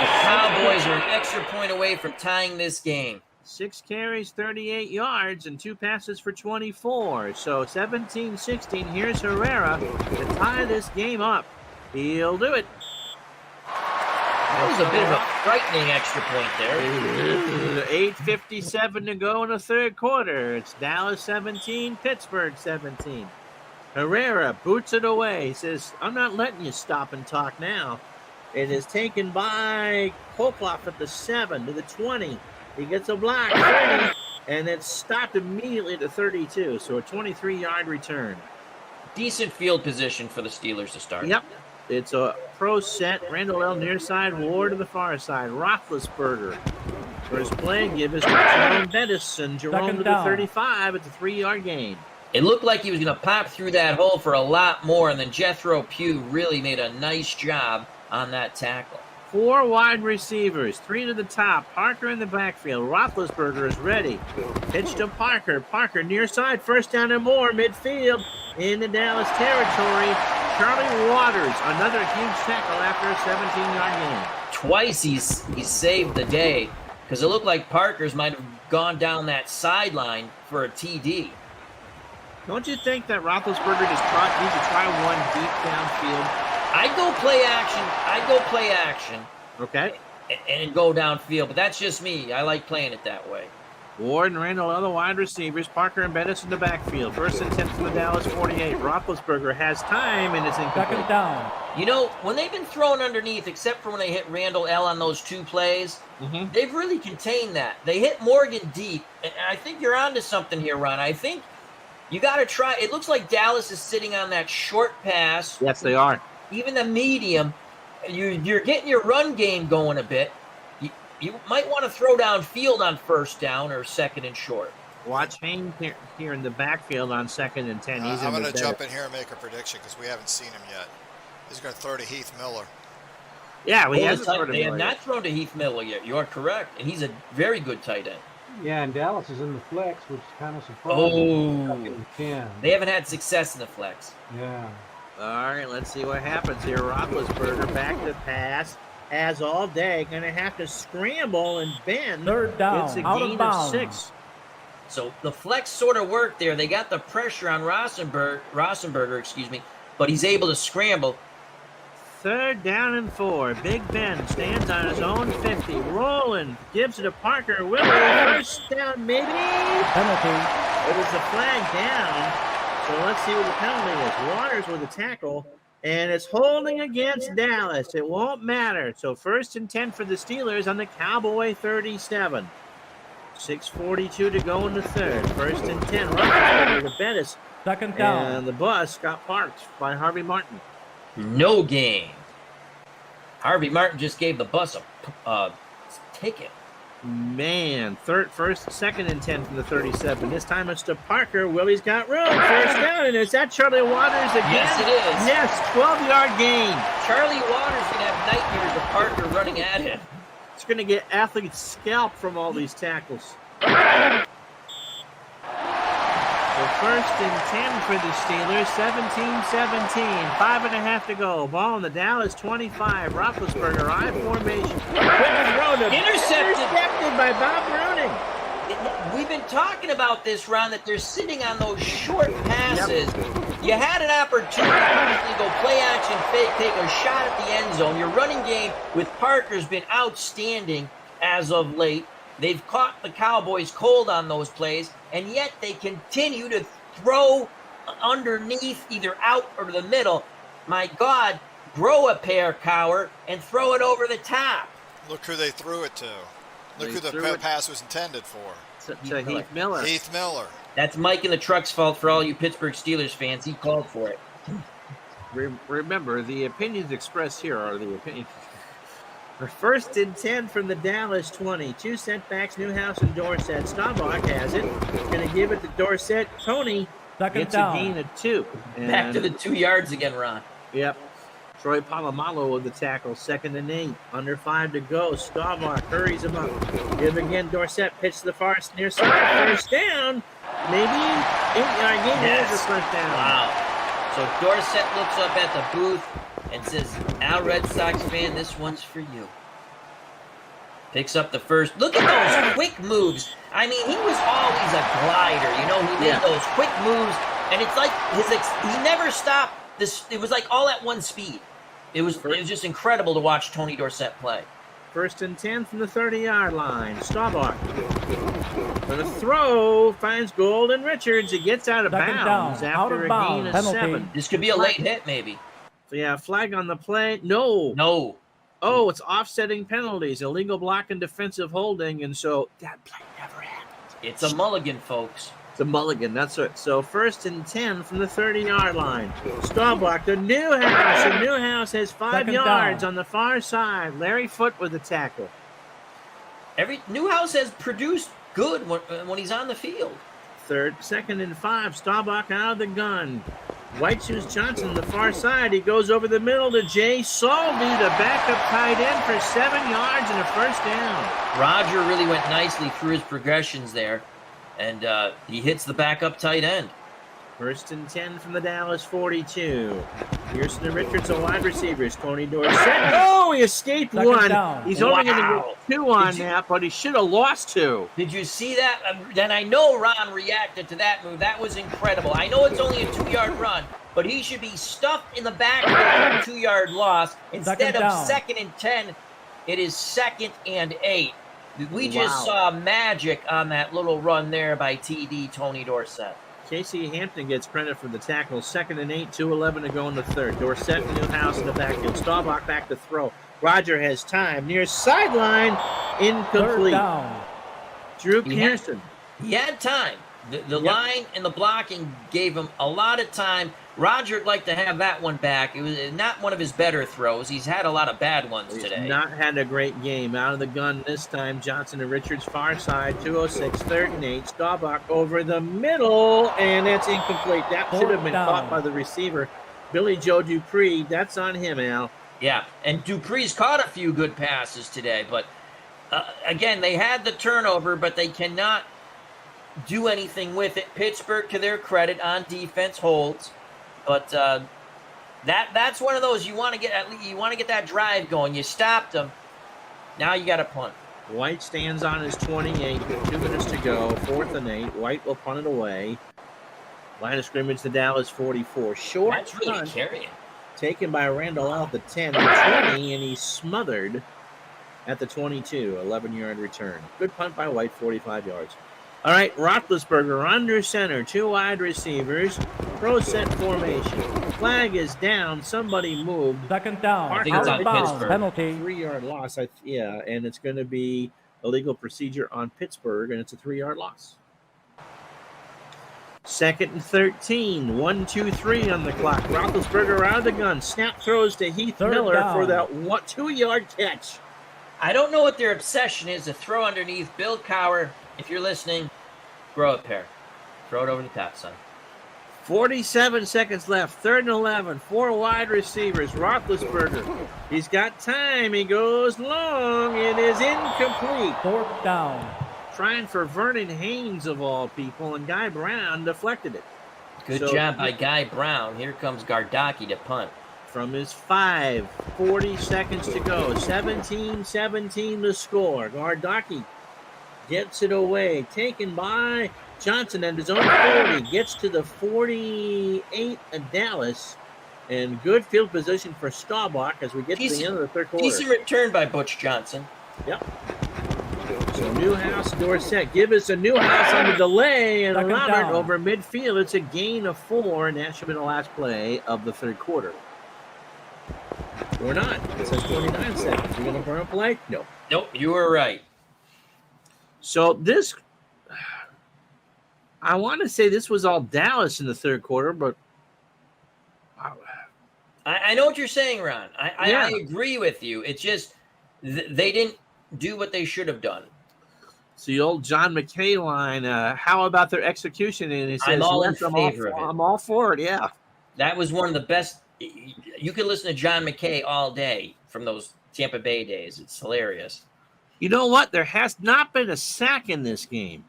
The Cowboys are an extra point away from tying this game. 6 carries, 38 yards, and 2 passes for 24. So 17-16. Here's Herrera to tie this game up. He'll do it. That was a bit of a frightening extra point there. 8:57 to go in the third quarter. It's Dallas 17, Pittsburgh 17. Herrera boots it away. He says, I'm not letting you stop and talk now. It is taken by Kolkloff at the 7 to the 20. He gets a block, 30, and it's stopped immediately to 32. So a 23-yard return. Decent field position for the Steelers to start. Yep. It's a pro set. Randall L. near side, Ward to the far side. Roethlisberger. First play, give us to Jerome Bettis, and Jerome to the 35. It's a 3-yard gain. It looked like he was going to pop through that hole for a lot more, and then Jethro Pugh really made a nice job on that tackle. 4 wide receivers, 3 to the top. Parker in the backfield. Roethlisberger is ready. Pitch to Parker. Parker near side, first down and more, midfield in the Dallas territory. Charlie Waters, another huge tackle after a 17-yard gain. Twice he's saved the day because it looked like Parker's might have gone down that sideline for a TD. Don't you think that Roethlisberger just needs to try one deep downfield? I'd go play action. Okay. And go downfield, but that's just me. I like playing it that way. Ward and Randall, other wide receivers. Parker and Bettis in the backfield. First and 10 from the Dallas 48. Roethlisberger has time, and it's incomplete. Second down. You know, when they've been thrown underneath, except for when they hit Randall L on those 2 plays, they've really contained that. They hit Morgan deep, and I think you're onto something here, Ron. I think you got to try. It looks like Dallas is sitting on that short pass. Yes, they are. Even the medium. You're getting your run game going a bit. You might want to throw downfield on first down or second and short. Watch Haynes here in the backfield on second and 10. I'm going to jump in here and make a prediction because we haven't seen him yet. He's going to throw to Heath Miller. Yeah, they have not thrown to Heath Miller yet. You are correct, and he's a very good tight end. Yeah, and Dallas is in the flex, which is kind of surprising. They haven't had success in the flex. Yeah. All right, let's see what happens here. Roethlisberger back to pass. Has all day. Going to have to scramble and bend. Third down. It's a out gain of bounds. 6. So the flex sort of worked there. They got the pressure on Roethlisberger, but he's able to scramble. Third down and 4. Big Ben stands on his own 50. Rolling. Gives it to Parker. Willie. First down, maybe. Penalty. It was a flag down. So let's see what the penalty is. Waters with a tackle. And it's holding against Dallas. It won't matter. So first and 10 for the Steelers on the Cowboy 37. 6:42 to go in the third. First and 10. Roethlisberger to Bettis. Second down. And the bus got parked by Harvey Martin. No gain. Harvey Martin just gave the bus a ticket. Man, second and 10 from the 37. This time it's to Parker. Willie's got room. First down, and is that Charlie Waters again? Yes, it is. Yes, 12-yard gain. Charlie Waters going to have nightmares of Parker running at him. It's going to get athletes scalped from all these tackles. So first and 10 for the Steelers, 17-17, 5.5 to go. Ball in the Dallas 25. Roethlisberger, I formation. Intercepted by Bob Browning. We've been talking about this, Ron, that they're sitting on those short passes. Yep. You had an opportunity to go play action fake, take a shot at the end zone. Your running game with Parker's been outstanding as of late. They've caught the Cowboys cold on those plays, and yet they continue to throw underneath, either out or to the middle. My God, grow a pair, Cowher, and throw it over the top. Look who they threw it to. Look who the pass was intended for. To Heath Miller. Heath Miller. That's Mike in the truck's fault for all you Pittsburgh Steelers fans. He called for it. Remember, the opinions expressed here are the opinions. First and 10 from the Dallas 20. 2 setbacks, Newhouse and Dorsett. Staubach has it. Going to give it to Dorsett. Tony gets a gain of 2. And back to the 2 yards again, Ron. Yep. Troy Polamalu with the tackle. 2nd and 8. Under 5 to go. Staubach hurries him up. Give again Dorsett. Pitch to the far near side. First down. Maybe 8-yard gain. Yes. First down. Wow. So Dorsett looks up at the booth and says, Al Red Sox fan, this one's for you. Picks up the first. Look at those quick moves. I mean, he was always a glider. You know, he made those quick moves, and it's like he never stopped. It was like all at one speed. It was just incredible to watch Tony Dorsett play. 1st and 10 from the 30-yard line. Staubach for the throw, finds Golden Richards. He gets out of Second bounds down, after out of a bounds, gain of penalty. 7. This could be a late hit, maybe. So yeah, flag on the play. No. No. Oh, it's offsetting penalties, illegal block and defensive holding, and so that play never happened. It's a mulligan, folks. It's a mulligan, that's it. So 1st and 10 from the 30-yard line. Staubach to Newhouse, and Newhouse has 5 Second yards down. on the far side. Larry Foote with the tackle. Newhouse has produced good when he's on the field. 2nd and 5. Staubach out of the gun. White Shoes Johnson, the far side. He goes over the middle to Jay Salby, the backup tight end, for 7 yards and a 1st down. Roger really went nicely through his progressions there, and he hits the backup tight end. 1st and 10 from the Dallas 42. Pearson and Richards are wide receivers. Tony Dorsett. Oh, he escaped Second one. down. He's only going to Wow. get 2 on Did you- that, but he should have lost 2. Did you see that? Then I know Ron reacted to that move. That was incredible. I know it's only a 2-yard run, but he should be stuffed in the backfield for a 2-yard loss. Instead Second of down. 2nd and 10, it is 2nd and 8. We just Wow. saw magic on that little run there by TD Tony Dorsett. Casey Hampton gets credit for the tackle. 2nd and 8, 2:11 to go in the 3rd. Dorsett and Newhouse in the backfield. Staubach back to throw. Roger has time. Near sideline, 3rd incomplete. down. Drew He had- Pearson. He had time. The Yep. line and the blocking gave him a lot of time. Roger would like to have that one back. It was not one of his better throws. He's had a lot of bad ones He's today. not had a great game. Out of the gun this time. Johnson and Richards far side. 2:06, 3rd and 8. Staubach over the middle, and that's incomplete. That should have been Fourth caught down. by the receiver. Billy Joe Dupree. That's on him, Al. Yeah, and Dupree's caught a few good passes today, but again, they had the turnover, but they cannot do anything with it. Pittsburgh, to their credit, on defense holds, but that's one of those you want to get that drive going. You stopped them. Now you got to punt. White stands on his 28. 2 minutes to go. 4th and 8. White will punt it away. Line of scrimmage, the Dallas 44. Short That's really punt carrying. taken by Randall out the 10, the 20, and he's smothered at the 22. 11-yard return. Good punt by White, 45 yards. All right, Roethlisberger under center. 2 wide receivers. Pro set formation. Flag is down. Somebody moved. 2nd down, I think it's out on of bounds, Pittsburgh. penalty. 3-yard loss. Yeah, and it's going to be illegal procedure on Pittsburgh, and it's a 3-yard loss. 2nd and 13. 1, 2, 3 on the clock. Roethlisberger out of the gun. Snap throws to Heath Third Miller down. for that 2-yard catch. I don't know what their obsession is to throw underneath. Bill Cowher, if you're listening, grow a pair. Throw it over the top, son. 47 seconds left. 3rd and 11. 4 wide receivers. Roethlisberger. He's got time. He goes long. It is incomplete. 4th down. Trying for Vernon Haynes of all people, and Guy Brown deflected it. Good So- job by Guy Brown. Here comes Gardaki to punt. From his 5, 40 seconds to go. 17-17 to score. Gardaki gets it away. Taken by Johnson at his own 40. Gets to the 48 of Dallas. And good field position for Staubach as we get to the end of the 3rd quarter. Decent return by Butch Johnson. Yep. So Newhouse, Dorsett. Give us a Newhouse on the delay, and Second Robert down. over midfield. It's a gain of 4, and that should be the last play of the 3rd quarter. Or not. It says 29 seconds. You're going to burn a play? No. Nope, you were right. So this, I want to say this was all Dallas in the 3rd quarter, but I know what you're saying, Ron. I Yeah. agree with you. It's just they didn't do what they should have done. it's the old John McKay line. How about their execution? And he says, I'm all in "Yes, favor of it." I'm all for it. Yeah. That was one of the best. You could listen to John McKay all day from those Tampa Bay days. It's hilarious. You know what? There has not been a sack in this game.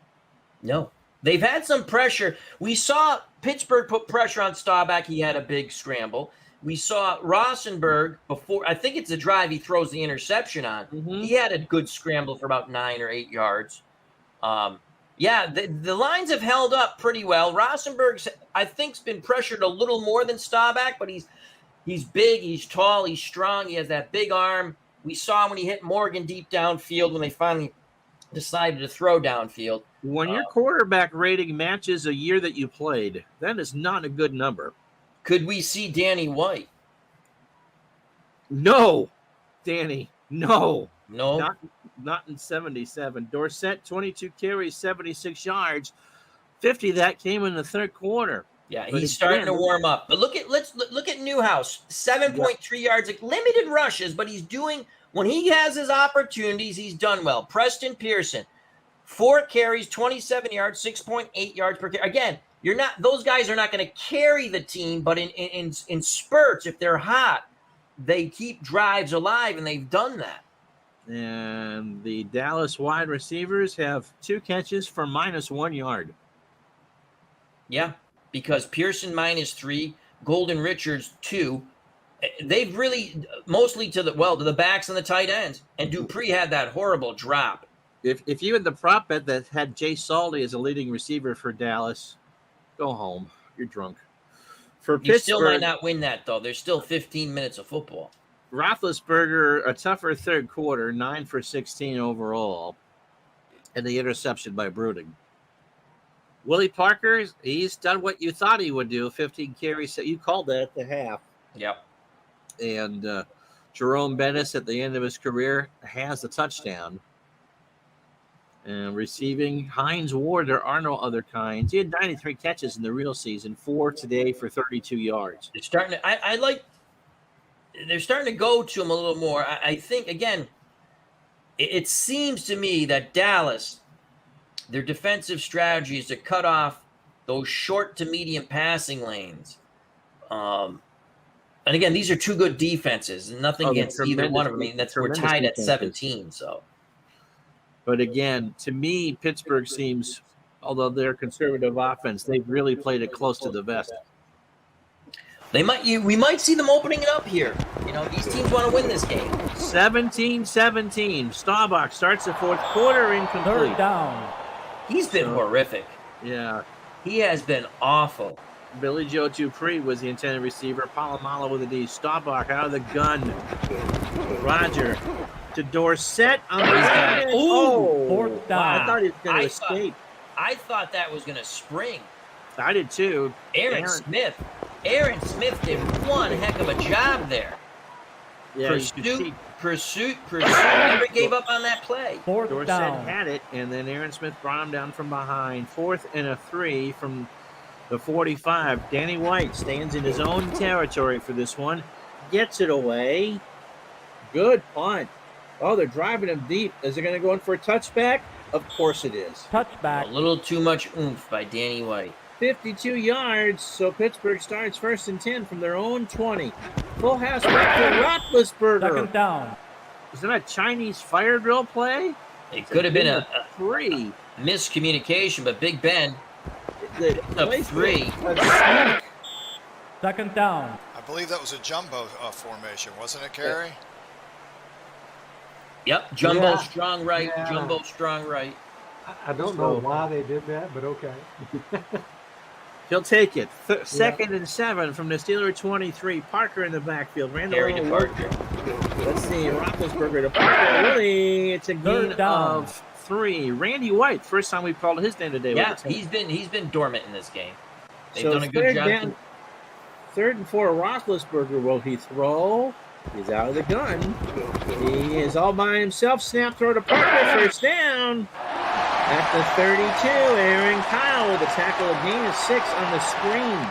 No. They've had some pressure. We saw Pittsburgh put pressure on Staubach. He had a big scramble. We saw Rosenberg before. I think it's the drive he throws the interception on. Mhm. He had a good scramble for about 9 or 8 yards. Yeah, the lines have held up pretty well. Rosenberg's, I think, has been pressured a little more than Staubach, but He's big, he's tall, he's strong, he has that big arm. We saw when he hit Morgan deep downfield when they finally decided to throw downfield. When your quarterback rating matches a year that you played, that is not a good number. Could we see Danny White? No, Danny, no. No. Not in 77. Dorsett, 22 carries, 76 yards. 50 of that came in the third quarter. Yeah, But he's starting to again- warm up. But look at Newhouse, 7.3 yards, like limited rushes, but he's doing when he has his opportunities, he's done well. Preston Pearson, 4 carries, 27 yards, 6.8 yards per carry. Again, those guys are not going to carry the team, but in spurts, if they're hot, they keep drives alive, and they've done that. And the Dallas wide receivers have 2 catches for -1 yard. Yeah, because Pearson -3, Golden Richards 2. They've really mostly to the backs and the tight ends. And Dupree had that horrible drop. If you had the prop bet that had Jay Salty as a leading receiver for Dallas, go home. You're drunk. For You still might Pittsburgh, not win that, though. There's still 15 minutes of football. Roethlisberger, a tougher third quarter, 9 for 16 overall, and the interception by Bruning. Willie Parker, he's done what you thought he would do, 15 carries. You called that at the half. Yep. And Jerome Bettis at the end of his career has a touchdown. And receiving Hines Ward, there are no other kinds. He had 93 catches in the real season, 4 today for 32 yards. They're starting to, they're starting to go to him a little more. I think, again, it seems to me that Dallas, their defensive strategy is to cut off those short to medium passing lanes. And again, these are 2 good defenses. Nothing against either one of them. I mean, we're tied at 17. So, but again, to me, Pittsburgh seems, although they're conservative offense, they've really played it close to the vest. we might see them opening it up here. These teams want to win this game. 17-17. Staubach starts the fourth quarter incomplete. 3rd down. He's been horrific. Yeah. He has been awful. Billy Joe Dupree was the intended receiver. Palomalo with a D. Staubach out of the gun. Roger to Dorsett on the right. Ooh, 4th down. I thought he was going to escape. I thought that was going to spring. I did too. Aaron Smith did one heck of a job there. Yeah, Pursuit never gave up on that play. 4th Dorsett down. had it, and then Aaron Smith brought him down from behind. 4th and 3 from the 45. Danny White stands in his own territory for this one. Gets it away. Good punt. Oh, they're driving him deep. Is it going to go in for a touchback? Of course it is. Touchback. A little too much oomph by Danny White. 52 yards, so Pittsburgh starts 1st and 10 from their own 20. Full house back to Roethlisberger. 2nd down. Is that a Chinese fire drill play? It could have been a 3. miscommunication, but Big Ben, The a 3. 2nd down. I believe that was a jumbo formation, wasn't it, Kerry? Yep, jumbo Yeah. strong right, Yeah. jumbo strong right. I don't know why they did that, but okay. He'll take it. 2nd and 7 from the Steeler 23. Parker in the backfield. Harry to Parker. Let's see. Roethlisberger to Parker. Really, it's a gain 3rd down. of 3. Randy White, first time we've called his name today. Yeah, with the he's been dormant in this game. They've So done a good 3rd job. down, 3rd and 4. Roethlisberger. Will he throw? He's out of the gun. He is all by himself. Snap throw to Parker. First down. At the 32, Aaron Kyle with a tackle, a gain of 6 on the screen.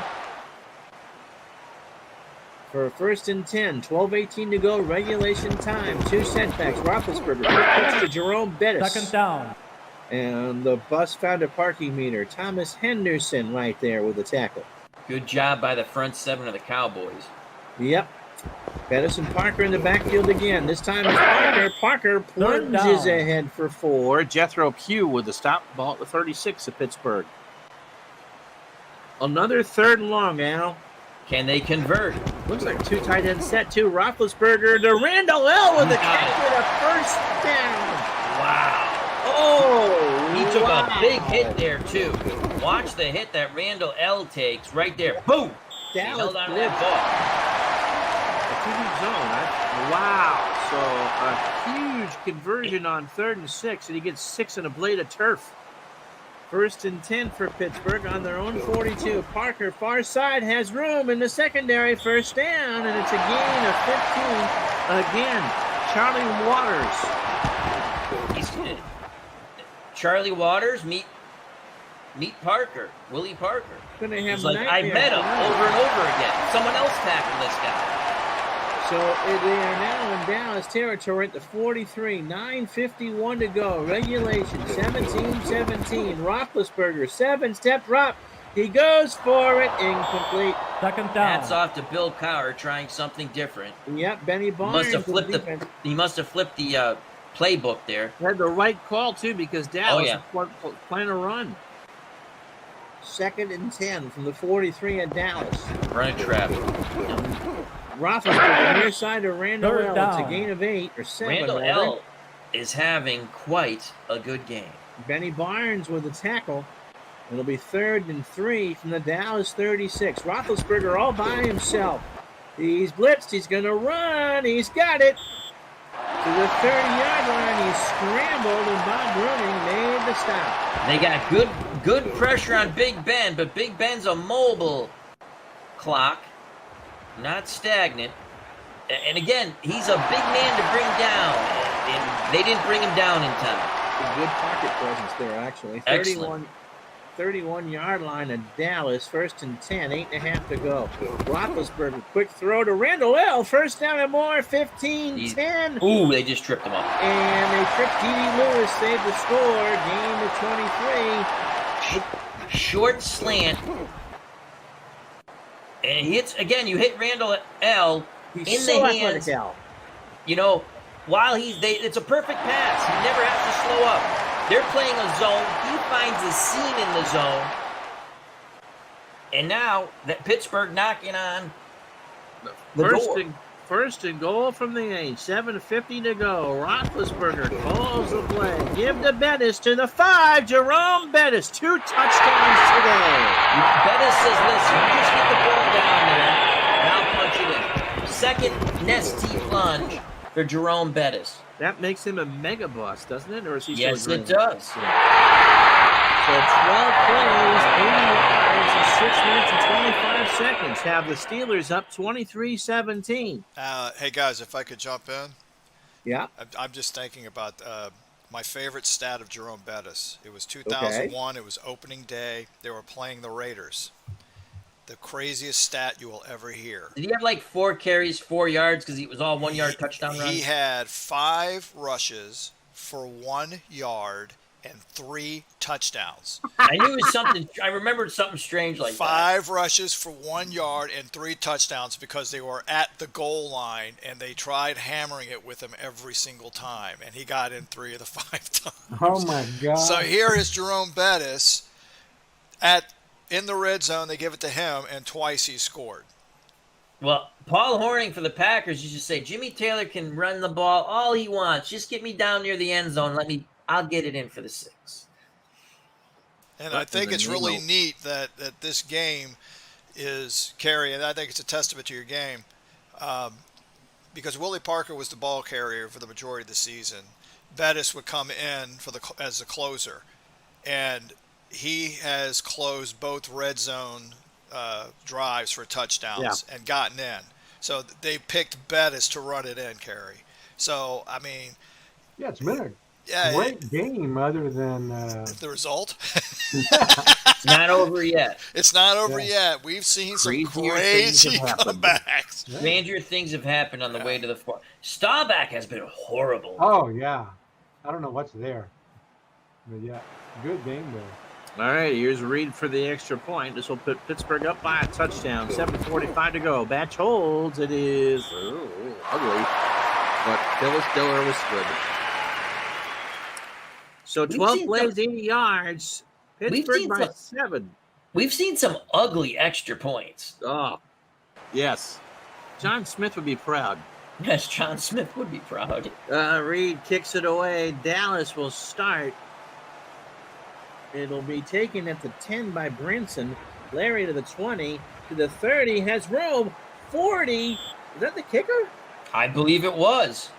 For 1st and 10, 12:18 to go, regulation time. 2 setbacks. Roethlisberger, quick pitch to Jerome Bettis. 2nd down. And the bus found a parking meter. Thomas Henderson right there with the tackle. Good job by the front 7 of the Cowboys. Yep. Bettis and Parker in the backfield again. This time it's Parker. Parker plunges down. ahead for 4. Jethro Pugh with the stop ball at the 36 of Pittsburgh. Another 3rd and long, Al. Can they convert? Looks like 2 tight ends set. 2 Roethlisberger to Randall L with a catch and a 1st down. Wow. Oh, He took a big hit there, too. Watch the hit that Randall L takes right there. Boom. He Dallas held on to blitz. that ball. too deep zone. Wow. So a huge conversion on 3rd and 6, and he gets 6 and a blade of turf. 1st and 10 for Pittsburgh on their own 42. Parker, far side, has room in the secondary. 1st down, and it's a gain of 15. Again, Charlie Waters. Charlie Waters meet Parker, Willie Parker. Gonna have He's like, I met him over and over again. Someone else tackled this guy. So they are now in Dallas territory at the 43. 9:51 to go. Regulation 17-17. Roethlisberger, 7-step drop. He goes for it. Incomplete. 2nd down. Hats off to Bill Cowher trying something different. Yep, Benny Barnes. He must have flipped the playbook there. Had the right call, too, because Dallas Oh, was playing a run. 2nd and 10 from the 43 at Dallas. Run a trap. Roethlisberger near side to Randall Third L. down. It's a gain of 8 or 7. Randall rather. L. is having quite a good game. Benny Barnes with the tackle. It'll be 3rd and 3 from the Dallas 36. Roethlisberger all by himself. He's blitzed. He's going to run. He's got it. To the 30-yard line. He scrambled, and Bob Bruning made the stop. They got good pressure on Big Ben, but Big Ben's a mobile clock, not stagnant. And again, he's a big man to bring down, and they didn't bring him down in time. A good pocket presence there, actually. Excellent. 31-yard line of Dallas, 1st and 10, 8.5 to go. Roethlisberger, quick throw to Randall L. 1st down and more, 15-10. Ooh, they just tripped him up. And they tripped D.D. Lewis, saved the score, gain to 23. Short slant. And he hits, again, you hit Randall L. He's in so the athletic, hands. Al. You know, while it's a perfect pass. He never has to slow up. They're playing a zone. He finds a seam in the zone. And now that Pittsburgh knocking on the door. First and goal from the 8. 7:50 to go. Roethlisberger calls the play. Give to Bettis to the 5. Jerome Bettis, 2 touchdowns today. Bettis says, listen, you just get the ball down there, and I'll punch it in. Second Nesty plunge for Jerome Bettis. That makes him a mega boss, doesn't it? Or is he Yes, still it does. So 12 plays, 80 yards in 6 minutes and 25 seconds. Have the Steelers up 23-17. Hey, guys, if I could jump in. Yeah. I'm just thinking about my favorite stat of Jerome Bettis. It was 2001. It was opening day. They were playing the Raiders. The craziest stat you will ever hear. Did he have like 4 carries, 4 yards because it was all 1 yard touchdown runs? He had 5 rushes for 1 yard and 3 touchdowns. I knew it was something. I remembered something strange like 5 rushes for 1 yard and 3 touchdowns because they were at the goal line and they tried hammering it with him every single time, and he got in 3 of the 5 times. Oh my God! So here is Jerome Bettis in the red zone. They give it to him, and twice he scored. Well, Paul Hornung for the Packers used to say, Jimmy Taylor can run the ball all he wants. Just get me down near the end zone. I'll get it in for the 6. And I think it's really neat that this game is Kerry, and I think it's a testament to your game, because Willie Parker was the ball carrier for the majority of the season. Bettis would come in as the closer, and he has closed both red zone drives for touchdowns and gotten in. So they picked Bettis to run it in, Kerry. So, I mean... Yeah, it's been a great game other than... the result? It's not over yet. It's not over yet. We've seen some crazy comebacks. Stranger things have happened on the way to the far. Staubach has been horrible. Oh, yeah. I don't know what's there. But, yeah, good game there. All right, here's Reed for the extra point. This will put Pittsburgh up by a touchdown. 7:45 to go. Batch holds. It is ugly, but Phyllis Diller was good. So 12 plays, 80 yards. Pittsburgh by 7. We've seen some ugly extra points. Oh, yes. John Smith would be proud. Yes, John Smith would be proud. Reed kicks it away. Dallas will start. It'll be taken at the 10 by Brinson. Larry to the 20, to the 30, has room. 40, Is that the kicker? I believe it was.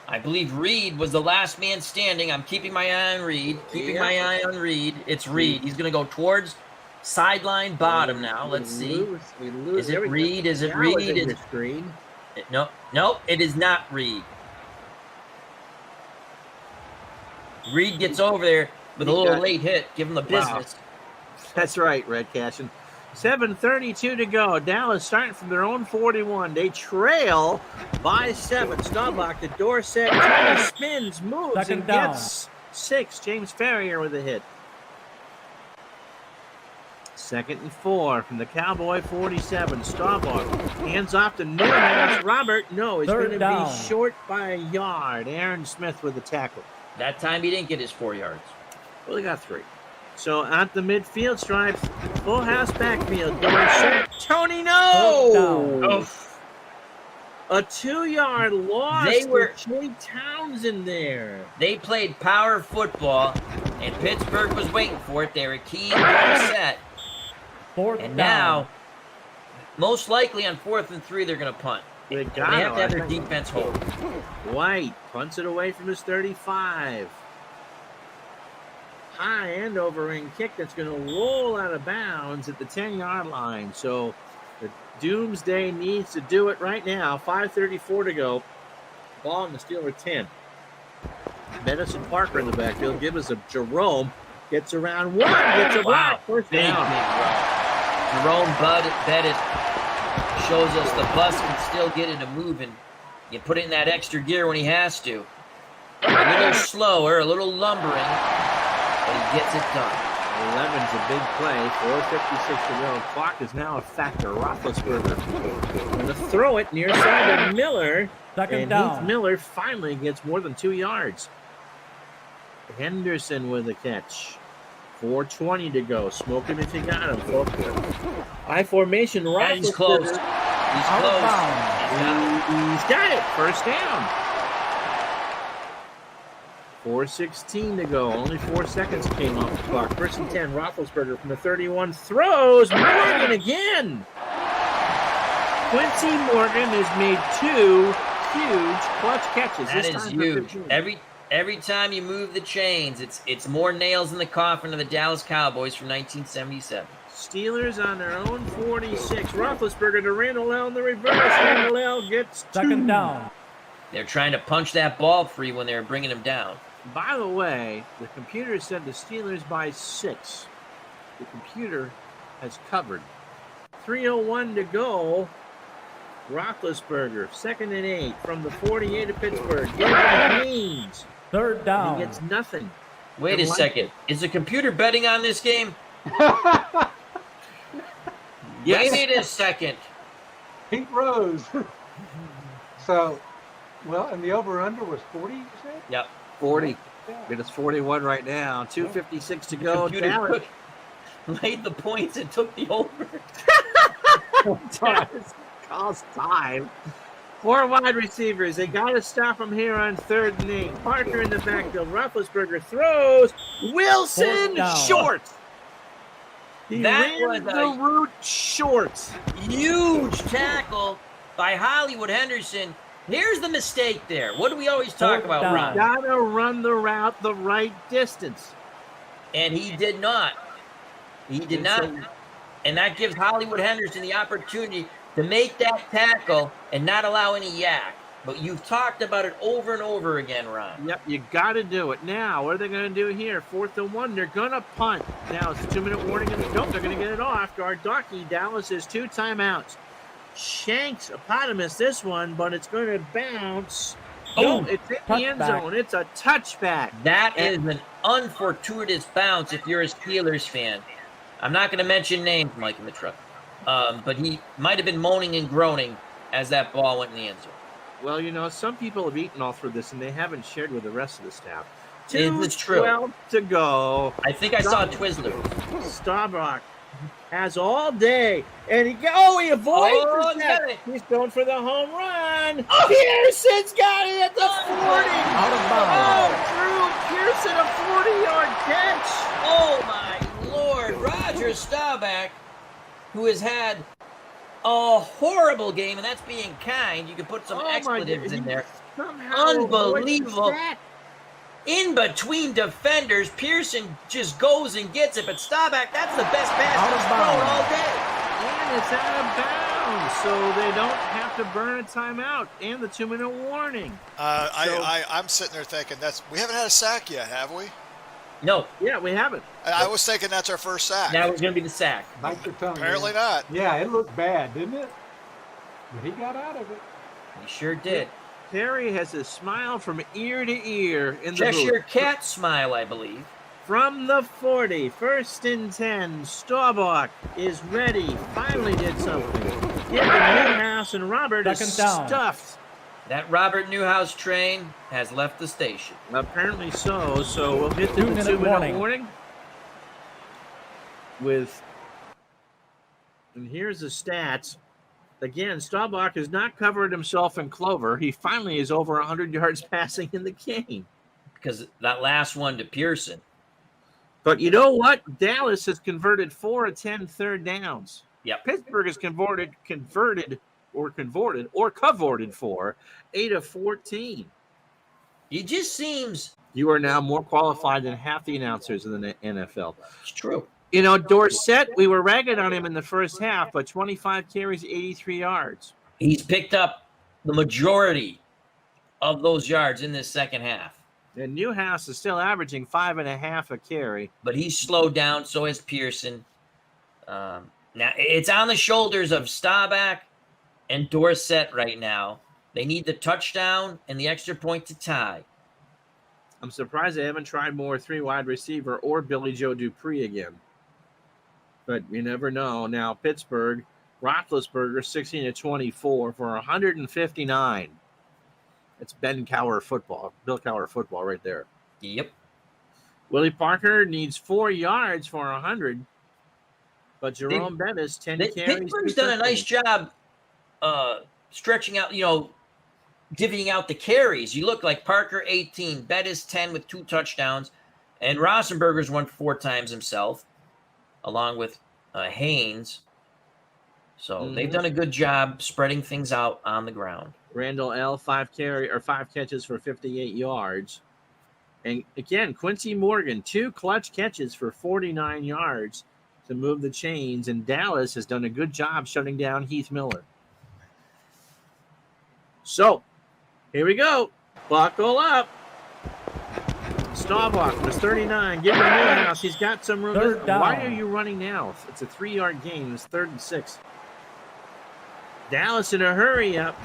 I believe Reed was the last man standing. I'm keeping my eye on Reed. It's Reed. He's going to go towards sideline bottom now. Let's see. We lose. Is it Reed? Is it Reed? Is screen? No, it is not Reed. Reed gets over there with a little late hit. Give him the business. Wow. That's right, Red Cashin. 7:32 to go. Dallas starting from their own 41. They trail by 7. Staubach to Dorsett. Tony spins, moves, and gets 6. James Ferrier with a hit. 2nd and 4 from the Cowboy 47. Staubach hands off to Newhouse. Robert, no, he's going to be short by a yard. Aaron Smith with the tackle. That time he didn't get his 4 yards. Well, he got 3. So at the midfield stripes, full house backfield. Dorsett, Tony, no! A 2-yard loss. They were Jay Townsend there. They played power football, and Pittsburgh was waiting for it. They were keen, set. And now, most likely on 4th and 3, they're going to punt. They have to have their defense hold. White punts it away from his 35. High end over ring kick that's going to roll out of bounds at the 10-yard line. So the Doomsday needs to do it right now. 5:34 to go. Ball in the Steeler 10. Medicine Parker in the backfield. Give us a Jerome. Gets around 1. Gets a block. First down. Jerome Bettis shows us the bus can still get into moving. You put it in that extra gear when he has to. A little slower, a little lumbering, but he gets it done. 11's a big play. 4:56 to go. Clock is now a factor. Roethlisberger going to throw it near side to Miller. Second down. Heath Miller finally gets more than 2 yards. Henderson with a catch. 4:20 to go. Smoke him if you got him, folks. High formation. He's close. He's close. He's got it. First down. 4:16 to go. Only 4 seconds came off the clock. 1st and 10. Roethlisberger from the 31 throws. Morgan again. Quincy Morgan has made 2 huge clutch catches. That is huge. Every time you move the chains, it's more nails in the coffin of the Dallas Cowboys from 1977. Steelers on their own 46. Roethlisberger to Randall L. in the reverse. Randall L. gets 2. Second down. They're trying to punch that ball free when they're bringing him down. By the way, the computer said the Steelers by 6. The computer has covered. 3:01 to go. Roethlisberger, 2nd and 8 from the 48 of Pittsburgh. Haynes. Third down. He gets nothing. Wait a second. Is the computer betting on this game? Yes. Wait a second. Pete Rose. So, well, and the over-under was 40, you said? Yep. 40. Yeah. It is 41 right now. 2:56 to go. Computer laid the points and took the over. Calls time. 4 wide receivers. They got to stop him here on 3rd and 8. Parker in the backfield. Roethlisberger throws. Wilson short. He ran the route short. Huge tackle by Hollywood Henderson. Here's the mistake there. What do we always talk about, Ron? Got to run the route the right distance. And he did not. He did not. And that gives Hollywood Henderson the opportunity to make that tackle and not allow any yak. But you've talked about it over and over again, Ron. Yep, you got to do it. Now, what are they going to do here? 4th and 1. They're going to punt. Now, it's a 2-minute warning. Nope, they're going to get it off. Gardocki, Dallas has 2 timeouts. Shanks, Eponymous this one, but it's going to bounce. No, it's in the end zone. It's a touchback. That is an unfortuitous bounce if you're a Steelers fan. I'm not going to mention names, Mike in the truck. But he might have been moaning and groaning as that ball went in the end zone. Well, you know, some people have eaten all through this, and they haven't shared with the rest of the staff. It's true. 2:12 to go. I think I saw Twizzler. Staubach has all day, and he avoids it. He's going for the home run. Pearson's got it at the 40. Out of bounds. Oh, Drew Pearson, a 40-yard catch. Oh, my Lord. Roger Staubach, who has had a horrible game, and that's being kind. You can put some expletives in there. Unbelievable. In between defenders, Pearson just goes and gets it, but Staubach, that's the best pass he's thrown all day. And it's out of bounds, so they don't have to burn a timeout and the 2-minute warning. I'm sitting there thinking we haven't had a sack yet, have we? No. Yeah, we haven't. I was thinking that's our first sack. Now it's going to be the sack. Bite your tongue, Apparently man. not. Yeah, it looked bad, didn't it? But he got out of it. He sure did. Terry has a smile from ear to ear in the Cheshire booth. Cat smile, I believe. From the 40, 1st and 10, Staubach is ready. Finally did something. Give the Newhouse, and Robert is Second down. stuffed. That Robert Newhouse train has left the station. Apparently so. So we'll get to the 2-minute 2-minute warning. And here's the stats. Again, Staubach has not covered himself in clover. He finally is over 100 yards passing in the game. Because that last one to Pearson. But you know what? Dallas has converted 4 of 10 third downs. Yep. Pittsburgh has converted 4, 8 of 14. It just seems You are now more qualified than half the announcers in the NFL. it's true. You know, Dorsett, we were ragging on him in the first half, but 25 carries, 83 yards. He's picked up the majority of those yards in this second half. And Newhouse is still averaging 5.5 a carry. But he's slowed down, so has Pearson. Now, it's on the shoulders of Staubach and Dorsett right now. They need the touchdown and the extra point to tie. I'm surprised they haven't tried more 3 wide receiver or Billy Joe Dupree again. But you never know. Now, Pittsburgh, Roethlisberger, 16 of 24 for 159. It's Bill Cowher football right there. Yep. Willie Parker needs 4 yards for 100. But Jerome Bettis, 10 carries. Pittsburgh's 2 done a nice job stretching out, divvying out the carries. You look like Parker 18, Bettis 10 with 2 touchdowns, and Roethlisberger's won 4 times himself, along with Haynes. So they've done a good job spreading things out on the ground. Randall L, 5 catches for 58 yards. And again, Quincy Morgan, 2 clutch catches for 49 yards to move the chains. And Dallas has done a good job shutting down Heath Miller. So, here we go. Buckle up. Staubach was 39. Give him Newhouse. He's got some room. Third down. Why are you running now? It's a 3-yard gain. It's 3rd and 6. Dallas in a hurry up.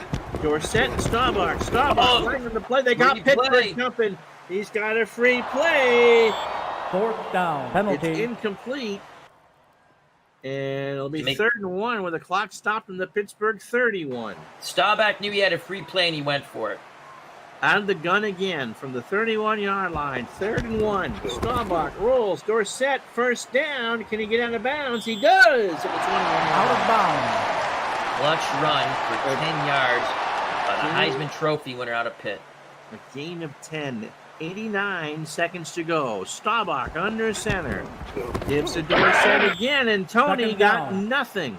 Dorsett and Staubach. Staubach playing on the play. They got Pittsburgh jumping. He's got a free play. 4th down. It's Penalty. incomplete. And it'll be 3rd and 1 with the clock stopped in the Pittsburgh 31. Staubach knew he had a free play and he went for it. Out of the gun again from the 31-yard line. 3rd and 1. Staubach rolls. Dorsett, first down. Can he get out of bounds? He does. At the 21-yard Out line. of bounds. Clutch run for 10 yards by the Heisman Trophy winner out of Pitt. A gain of 10. 89 seconds to go. Staubach under center. Gives to Dorsett again, and Tony Second got down. nothing.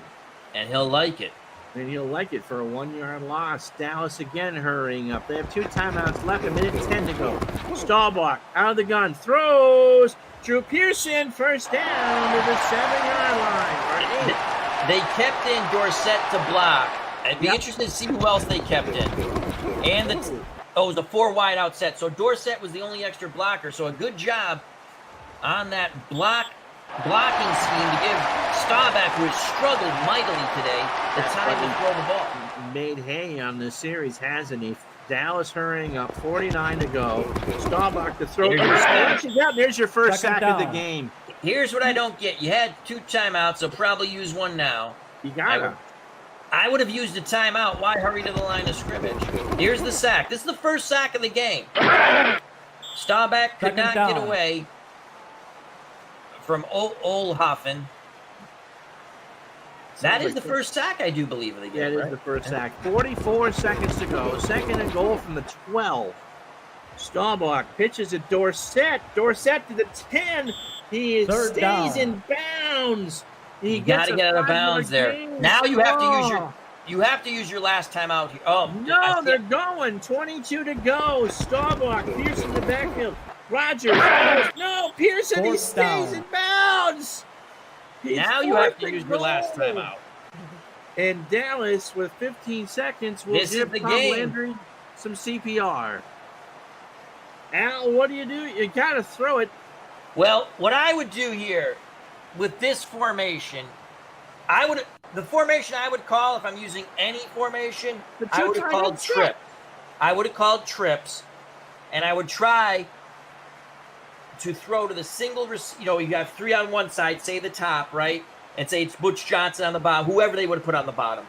And he'll like it. And he'll like it for a 1-yard loss. Dallas again hurrying up. They have 2 timeouts left, 1:10 to go. Staubach out of the gun, throws. Drew Pearson, first down to the 7-yard line. Or 8. They kept in Dorsett to block. I'd be interested to see who else they kept in. And it was a 4 wide out set. So Dorsett was the only extra blocker. So a good job on that blocking scheme to give Staubach, who has struggled mightily today, the time to throw the ball. Made hay on this series, hasn't he? Dallas hurrying up, 49 to go. Staubach to throw. There's your first Second sack of the down. game. Here's what I don't get. You had 2 timeouts, so probably use one now. You got it. I would have used a timeout. Why hurry to the line of scrimmage? Here's the sack. This is the first sack of the game. Staubach could Second not down. get away from Olhoffen. That is the first sack, I do believe, of the game. That is right? the first sack. 44 seconds to go. 2nd and goal from the 12. Staubach pitches at Dorsett. Dorsett to the 10. He Third stays down. in bounds. He You got gets to a get out of 5-yard bounds there. gain. Now you have to use Oh. your last time out here. Oh No, they're going. 22 to go. Staubach, Pearson in the backfield. Rogers. No, Pearson, he Fourth stays down. in bounds. He's now you have to fourth use and your last goal. time out. And Dallas, with 15 seconds, will This is give the Tom game. Landry some CPR. Al, what do? You got to throw it. Well, what I would do here with this formation, the formation I would call, if I'm using any formation, The I two would have tight called end set. trip. I would have called trips, and I would try to throw to the single. You have 3 on one side, say the top, right, and say it's Butch Johnson on the bottom, whoever they would have put on the bottom,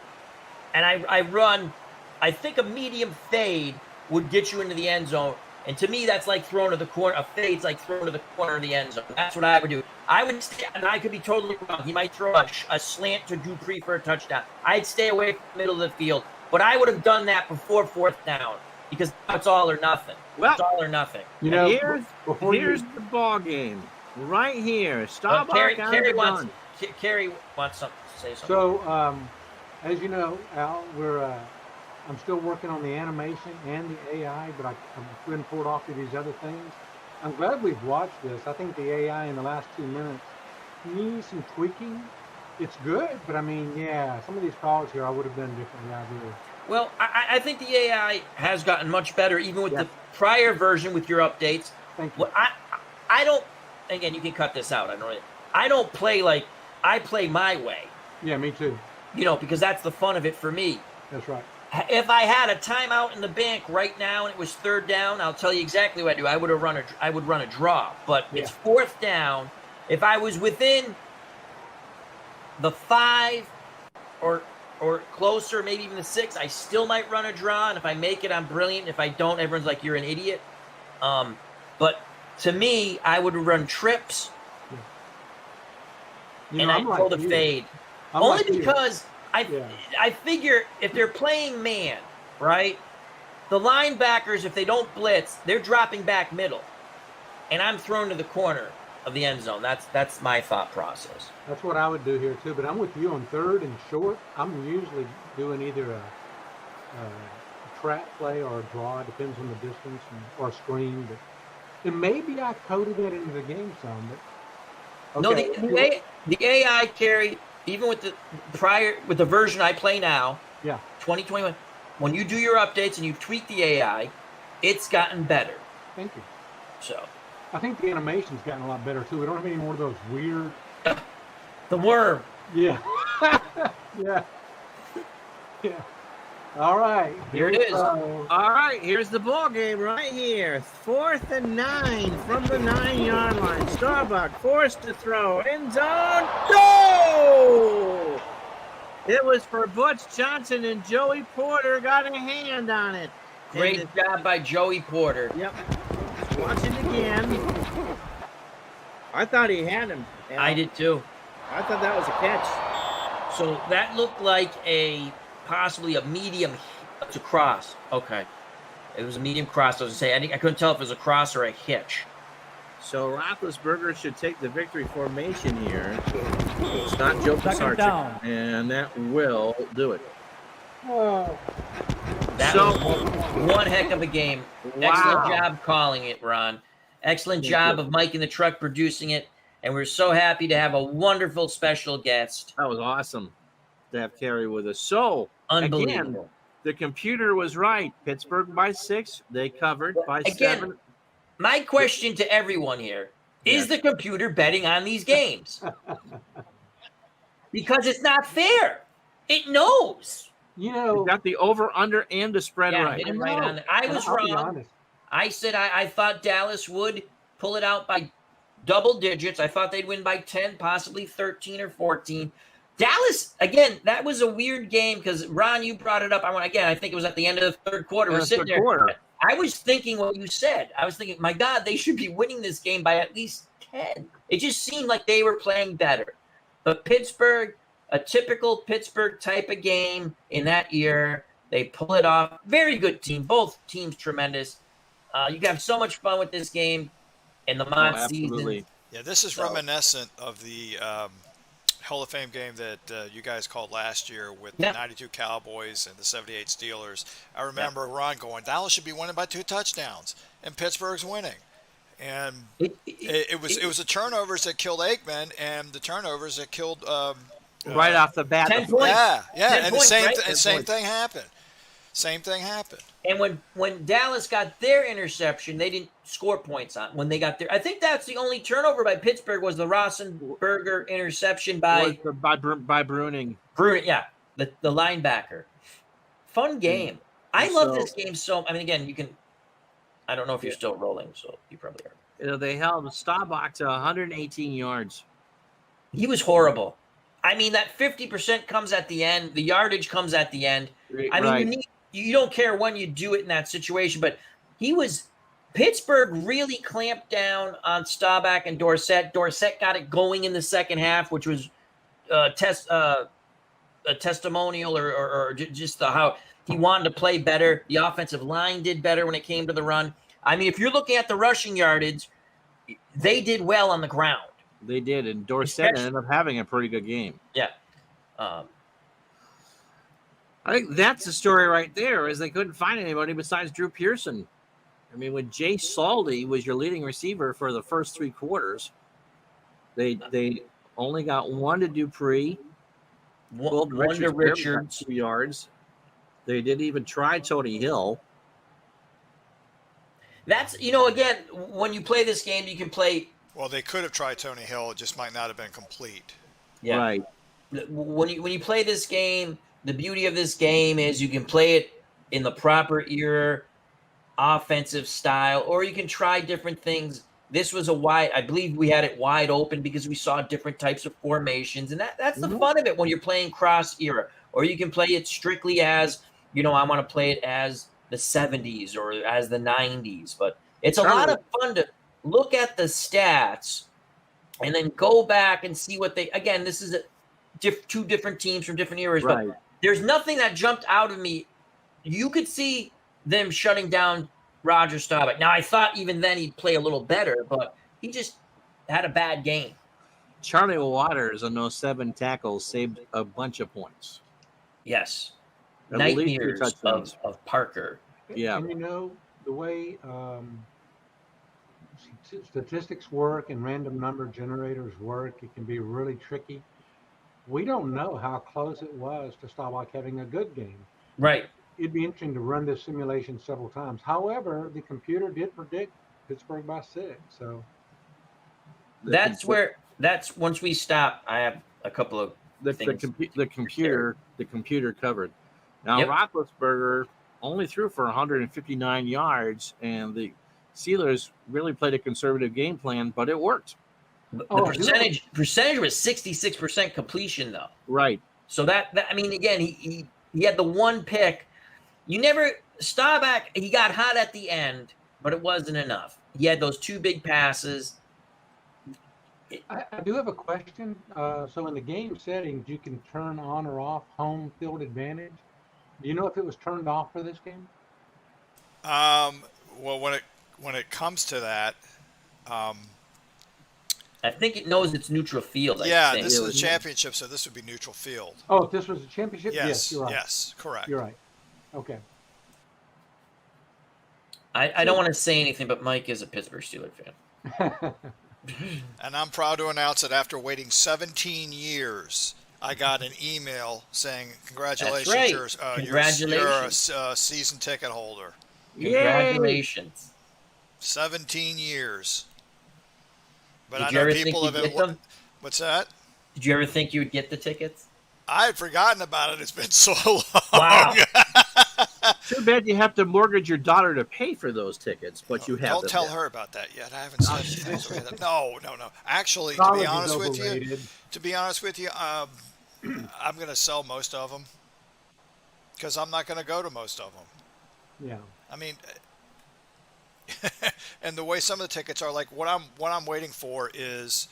and I run. I think a medium fade would get you into the end zone. And to me, that's like throwing to the corner. A fade's like throwing to the corner of the end zone. That's what I would do. I would stay, and I could be totally wrong. He might throw a slant to Dupree for a touchdown. I'd stay away from the middle of the field. But I would have done that before 4th down because now it's all or nothing. Well, it's all or nothing. You know, Here's the ball game right here. Staubach Carrie on wants something to say something. So, as you know, Al, I'm still working on the animation and the AI, but I've been pulled off to these other things. I'm glad we've watched this. I think the AI in the last 2 minutes needs some tweaking. It's good, but I mean, yeah, some of these calls here I would have done differently. I do. Well, I think the AI has gotten much better, even with the prior version with your updates. Thank you. Well, I don't. Again, you can cut this out. I don't play like I play my way. Yeah, me too. Because that's the fun of it for me. That's right. If I had a timeout in the bank right now and it was 3rd down, I'll tell you exactly what I do. I would run a draw. But it's 4th down. If I was within the 5 or closer, maybe even the 6, I still might run a draw. And if I make it, I'm brilliant. If I don't, everyone's like, you're an idiot. But to me, I would run trips and I'd pull the fade. Only because I figure if they're playing man, right, the linebackers, if they don't blitz, they're dropping back middle. And I'm thrown to the corner of the end zone. That's my thought process. That's what I would do here too. But I'm with you on 3rd and short. I'm usually doing either a trap play or a draw. It depends on the distance or a screen. But and maybe I coded that into the game some. But okay. No, the AI carry, even with the version I play now, 2021. When you do your updates and you tweak the AI, it's gotten better. Thank you. So I think the animation's gotten a lot better too. We don't have any more of those weird. The worm. Yeah. Yeah. All right. Here it is. All right, here's the ball game right here. 4th and 9 from the 9-yard line. Staubach forced to throw. End zone. No! It was for Butch Johnson, and Joey Porter got a hand on it. Great job by Joey Porter. Yep. Watch it again. I thought he had him. I did too. I thought that was a catch. So that looked like possibly a medium. It's a cross. Okay. It was a medium cross. I was going to say, I couldn't tell if it was a cross or a hitch. So Roethlisberger should take the victory formation here. It's not Joe Second Pisarcik, down. and that will do it. That was one heck of a game. Wow. Excellent job calling it, Ron. Excellent job of Mike in the truck producing it. And we're so happy to have a wonderful special guest. That was awesome to have Carrie with us. So, Unbelievable. again, the computer was right. Pittsburgh by 6. They covered by 7. My question to everyone here, is the computer betting on these games? Because it's not fair. It knows. You know, got the over, under, and the spread right. Hit it right on there. I was wrong. I said I thought Dallas would pull it out by double digits. I thought they'd win by 10, possibly 13 or 14. Dallas, again, that was a weird game because, Ron, you brought it up. I think it was at the end of the 3rd quarter. We're sitting there. I was thinking what you said. I was thinking, my God, they should be winning this game by at least 10. It just seemed like they were playing better. But Pittsburgh, a typical Pittsburgh type of game in that year, they pull it off. Very good team. Both teams tremendous. You can have so much fun with this game in the mod season. Yeah, this is reminiscent of the Hall of Fame game that you guys called last year with Yeah. the 92 Cowboys and the 78 Steelers, I remember Ron going, Dallas should be winning by 2 touchdowns, and Pittsburgh's winning. And it was the turnovers that killed Aikman and the turnovers that killed Right off the bat. 10 points. yeah, 10 and points, the right? same thing happened. Same thing happened. And when Dallas got their interception, they didn't score points on when they got their. I think that's the only turnover by Pittsburgh was the Rosenberger interception by by Bruning. Bruin. Yeah, the linebacker. Fun game. I And love so- this game so. I mean, again, you can. I don't know if you're still rolling, so you probably are. They held Staubach to 118 yards. He was horrible. I mean, that 50% comes at the end. The yardage comes at the end. I mean, you don't care when you do it in that situation, but Pittsburgh really clamped down on Staubach and Dorsett. Dorsett got it going in the second half, which was a testimonial or just how he wanted to play better. The offensive line did better when it came to the run. I mean, if you're looking at the rushing yardage, they did well on the ground. They did, and Dorsett ended up having a pretty good game. Yeah. I think that's the story right there, is they couldn't find anybody besides Drew Pearson. I mean, when Jay Saldy was your leading receiver for the first 3 quarters, they only got one to Dupree, One to Richards. 2 yards. They didn't even try Tony Hill. That's, again, when you play this game, you can play. Well, they could have tried Tony Hill. It just might not have been complete. Yeah. Right. When you play this game, the beauty of this game is you can play it in the proper era, offensive style, or you can try different things. This was I believe we had it wide open because we saw different types of formations, and that's the fun of it when you're playing cross era. Or you can play it strictly as, I want to play it as the 70s or as the 90s. But it's a lot of fun to look at the stats and then go back and see what again, this is two different teams from different eras, Right. but there's nothing that jumped out of me. You could see them shutting down Roger Staubach. Now, I thought even then he'd play a little better, but he just had a bad game. Charlie Waters on those 7 tackles saved a bunch of points. Yes. At least 3 Nightmares touchdowns. of Parker. Yeah. And the way statistics work and random number generators work, it can be really tricky. We don't know how close it was to Staubach having a good game. Right. It'd be interesting to run this simulation several times. However, the computer did predict Pittsburgh by 6. So That's once we stop, I have a couple of the computer covered. Now, Yep. Roethlisberger only threw for 159 yards, and the Steelers really played a conservative game plan, but it worked. The Oh, percentage was 66% completion though. Right. So that I mean, again, he had the one pick. Staubach, he got hot at the end, but it wasn't enough. He had those 2 big passes. I do have a question. So in the game settings, you can turn on or off home field advantage. Do you know if it was turned off for this game? Well, when it comes to that, I think it knows it's neutral field. yeah, I think. this is a championship, so this would be neutral field. Oh, if this was a championship? Yes, you're right. yes, correct. You're right. Okay. I don't want to say anything, but Mike is a Pittsburgh Steelers fan. And I'm proud to announce that after waiting 17 years, I got an email saying, "Congratulations, That's right. you're a season ticket holder." Congratulations. 17 years. But Did I you know ever think people you'd have get been. them? What's that? Did you ever think you would get the tickets? I had forgotten about it. It's been so long. Wow. Too bad you have to mortgage your daughter to pay for those tickets, but you have Don't them tell now. her about that yet. I haven't said anything. No. Actually, to College be is honest with you, overrated. I'm going to sell most of them because I'm not going to go to most of them. Yeah. I mean, and the way some of the tickets are, like what I'm waiting for is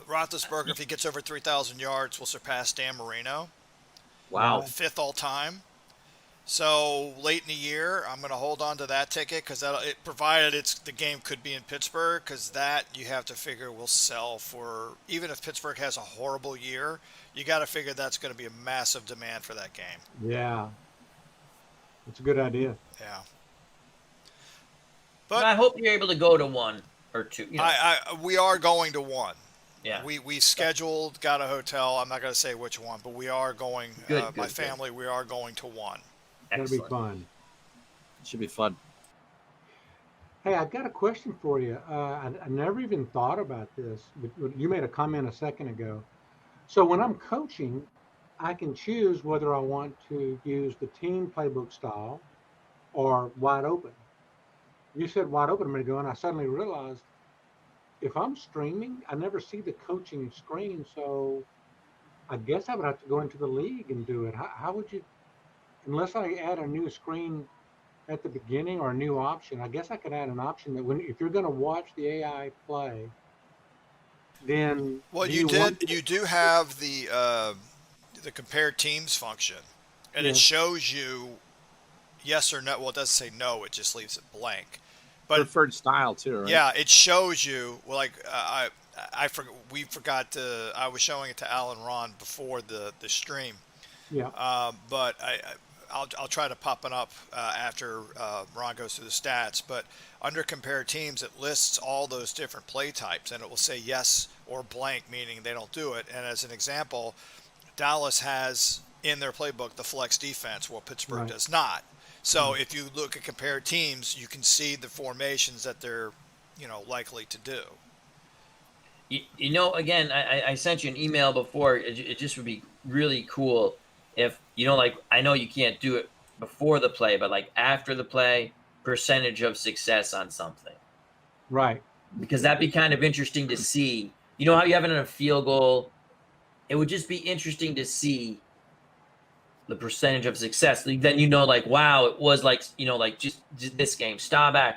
Roethlisberger, if he gets over 3,000 yards, will surpass Dan Marino. Wow. 5th all time. So late in the year, I'm going to hold on to that ticket because it provided the game could be in Pittsburgh, because that you have to figure will sell for, even if Pittsburgh has a horrible year, you got to figure that's going to be a massive demand for that game. Yeah, it's a good idea. Yeah. But But I hope you're able to go to one or two. You know, we are going to one. yeah. We scheduled, got a hotel. I'm not going to say which one, but we are going. Good, My good. family, we are going to one. That'll be Excellent. fun. Should be fun. Hey, I've got a question for you. I never even thought about this, but you made a comment a second ago. So when I'm coaching, I can choose whether I want to use the team playbook style or wide open. You said wide open a minute ago, and I suddenly realized if I'm streaming, I never see the coaching screen. So I guess I would have to go into the league and do it. How would you, unless I add a new screen at the beginning or a new option, I guess I could add an option that if you're going to watch the AI play, then Well, do you want did. You do have the compare teams function, and it Yeah. shows you yes or no. Well, it doesn't say no; it just leaves it blank. But Preferred style too, right? yeah, it shows you. Well, like we forgot to. I was showing it to Alan Ron before the stream, Yeah, but I'll try to pop it up after Ron goes through the stats. But under compare teams, it lists all those different play types, and it will say yes or blank, meaning they don't do it. And as an example, Dallas has in their playbook the flex defense, while Pittsburgh Right. does not. So if you look at compare teams, you can see the formations that they're likely to do. Again, I sent you an email before. It just would be really cool if, like, I know you can't do it before the play, but like after the play, percentage of success on something. right. Because that'd be kind of interesting to see. You know how you have it in a field goal? It would just be interesting to see the percentage of success. Then like, wow, it was like, like just this game. Staubach,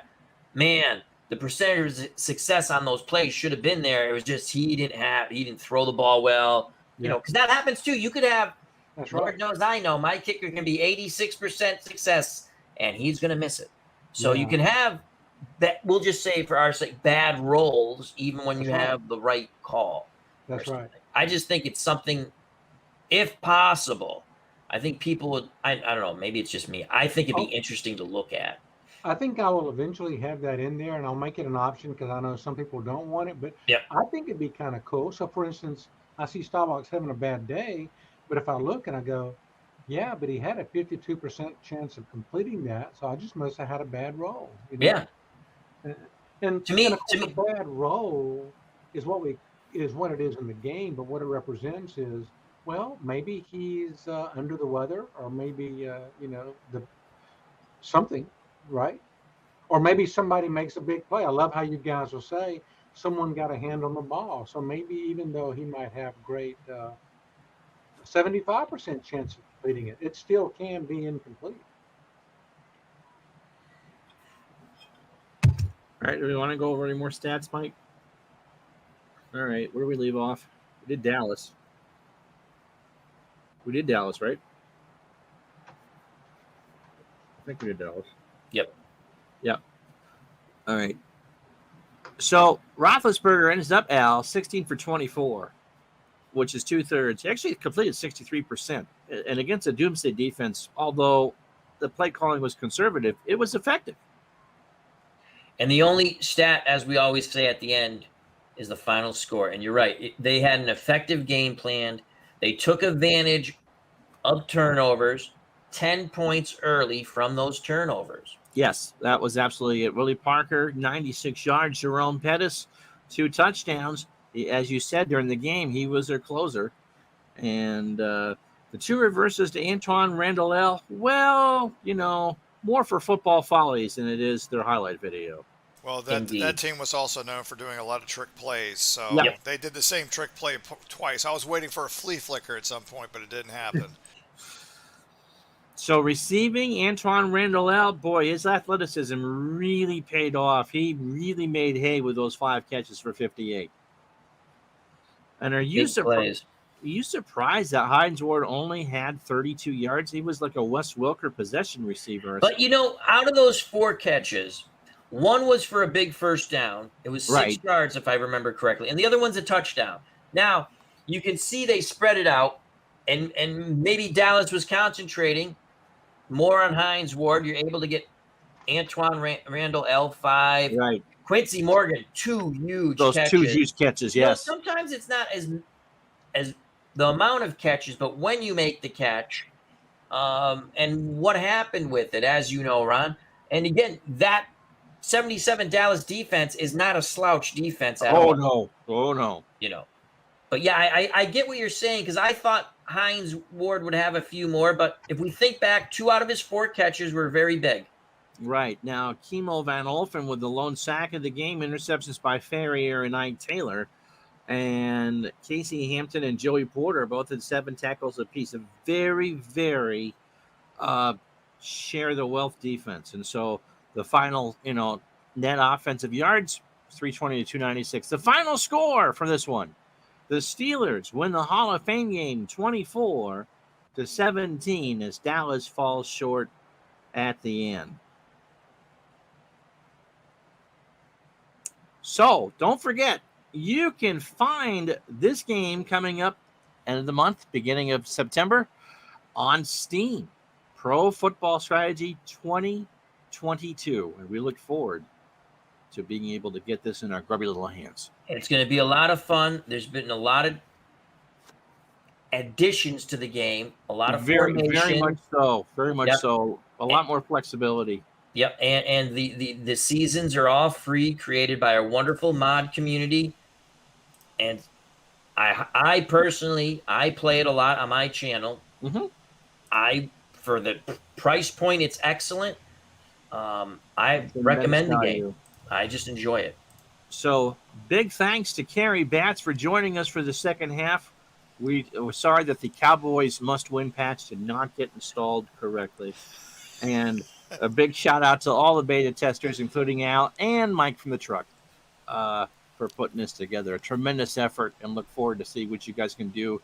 man, the percentage of success on those plays should have been there. It was just he didn't throw the ball well. Yeah. Because that happens too. You could have, That's Lord right. knows I know, my kicker can be 86% success, and he's going to miss it. So you Yeah. can have that. We'll just say, for our sake, bad rolls, even when you That's right. have the right call. That's right. I just think it's something, if possible. I think people would. I don't know. Maybe it's just me. I think it'd be interesting to look at. I think I will eventually have that in there, and I'll make it an option because I know some people don't want it. But Yep. I think it'd be kind of cool. So, for instance, I see Starbucks having a bad day, but if I look and I go, yeah, but he had a 52% chance of completing that, so I just must have had a bad roll. Yeah. And To me- and of course, a bad roll is what it is in the game, but what it represents is, well, maybe he's under the weather, or maybe the something, right? Or maybe somebody makes a big play. I love how you guys will say someone got a hand on the ball. So maybe even though he might have great 75% chance of completing it, it still can be incomplete. All right, do we want to go over any more stats, Mike? All right, where do we leave off? We did Dallas. Right? I think we did Dallas. Yep. All right. So Roethlisberger ends up, Al, 16 for 24, which is 2/3. He actually completed 63%. And against a doomsday defense, although the play calling was conservative, it was effective. And the only stat, as we always say at the end, is the final score. And you're right. They had an effective game plan. They took advantage of turnovers, 10 points early from those turnovers. Yes, that was absolutely it. Willie Parker, 96 yards. Jerome Pettis, 2 touchdowns. As you said during the game, he was their closer. And the 2 reverses to Antoine Randall, well, more for football follies than it is their highlight video. Well, Indeed. that team was also known for doing a lot of trick plays. So Yep. they did the same trick play twice. I was waiting for a flea flicker at some point, but it didn't happen. So receiving Antoine Randall, boy, his athleticism really paid off. He really made hay with those 5 catches for 58. And are you Big plays. you surprised that Hines Ward only had 32 yards? He was like a Wes Welker possession receiver. But out of those 4 catches, one was for a big first down. It was 6 Right. yards, if I remember correctly, and the other one's a touchdown. Now you can see they spread it out, and maybe Dallas was concentrating more on Hines Ward. You're able to get Antoine Randall L5, Right. Quincy Morgan, 2 huge Those catches. 2 huge catches, yes. Sometimes it's not as the amount of catches, but when you make the catch, and what happened with it, as you know, Ron. And again, that 77 Dallas defense is not a slouch defense at all. No. Oh, no. But yeah, I get what you're saying, because I thought Hines Ward would have a few more, but if we think back, 2 out of his 4 catches were very big. Right. Now, Kimo Van Olfen with the lone sack of the game, interceptions by Ferrier and Ike Taylor. And Casey Hampton and Joey Porter both had 7 tackles apiece. A very, very share the wealth defense. And so the final, net offensive yards, 320 to 296. The final score for this one, the Steelers win the Hall of Fame game 24-17 as Dallas falls short at the end. So don't forget, you can find this game coming up end of the month, beginning of September, on Steam. Pro Football Strategy 2022. And we look forward to being able to get this in our grubby little hands. It's going to be a lot of fun. There's been a lot of additions to the game, a lot of formation. Very much so. Very much Yep. so. A lot more flexibility. Yep, and the seasons are all free, created by a wonderful mod community. And I personally play it a lot on my channel. Mm-hmm. For the price point, it's excellent. I recommend the game. I just enjoy it. So big thanks to Carrie Batts for joining us for the second half. We're sorry that the Cowboys must-win patch did not get installed correctly. And a big shout-out to all the beta testers, including Al and Mike from the truck, for putting this together. A tremendous effort, and look forward to see what you guys can do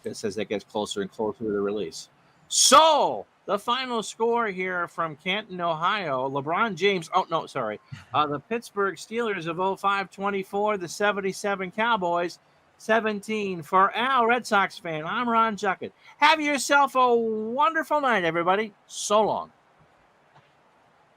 as it gets closer and closer to the release. So, the final score here from Canton, Ohio, LeBron James. Oh, no, sorry. The Pittsburgh Steelers of 05-24, the 77 Cowboys 17. For Al, Red Sox fan, I'm Ron Juckett. Have yourself a wonderful night, everybody. So long.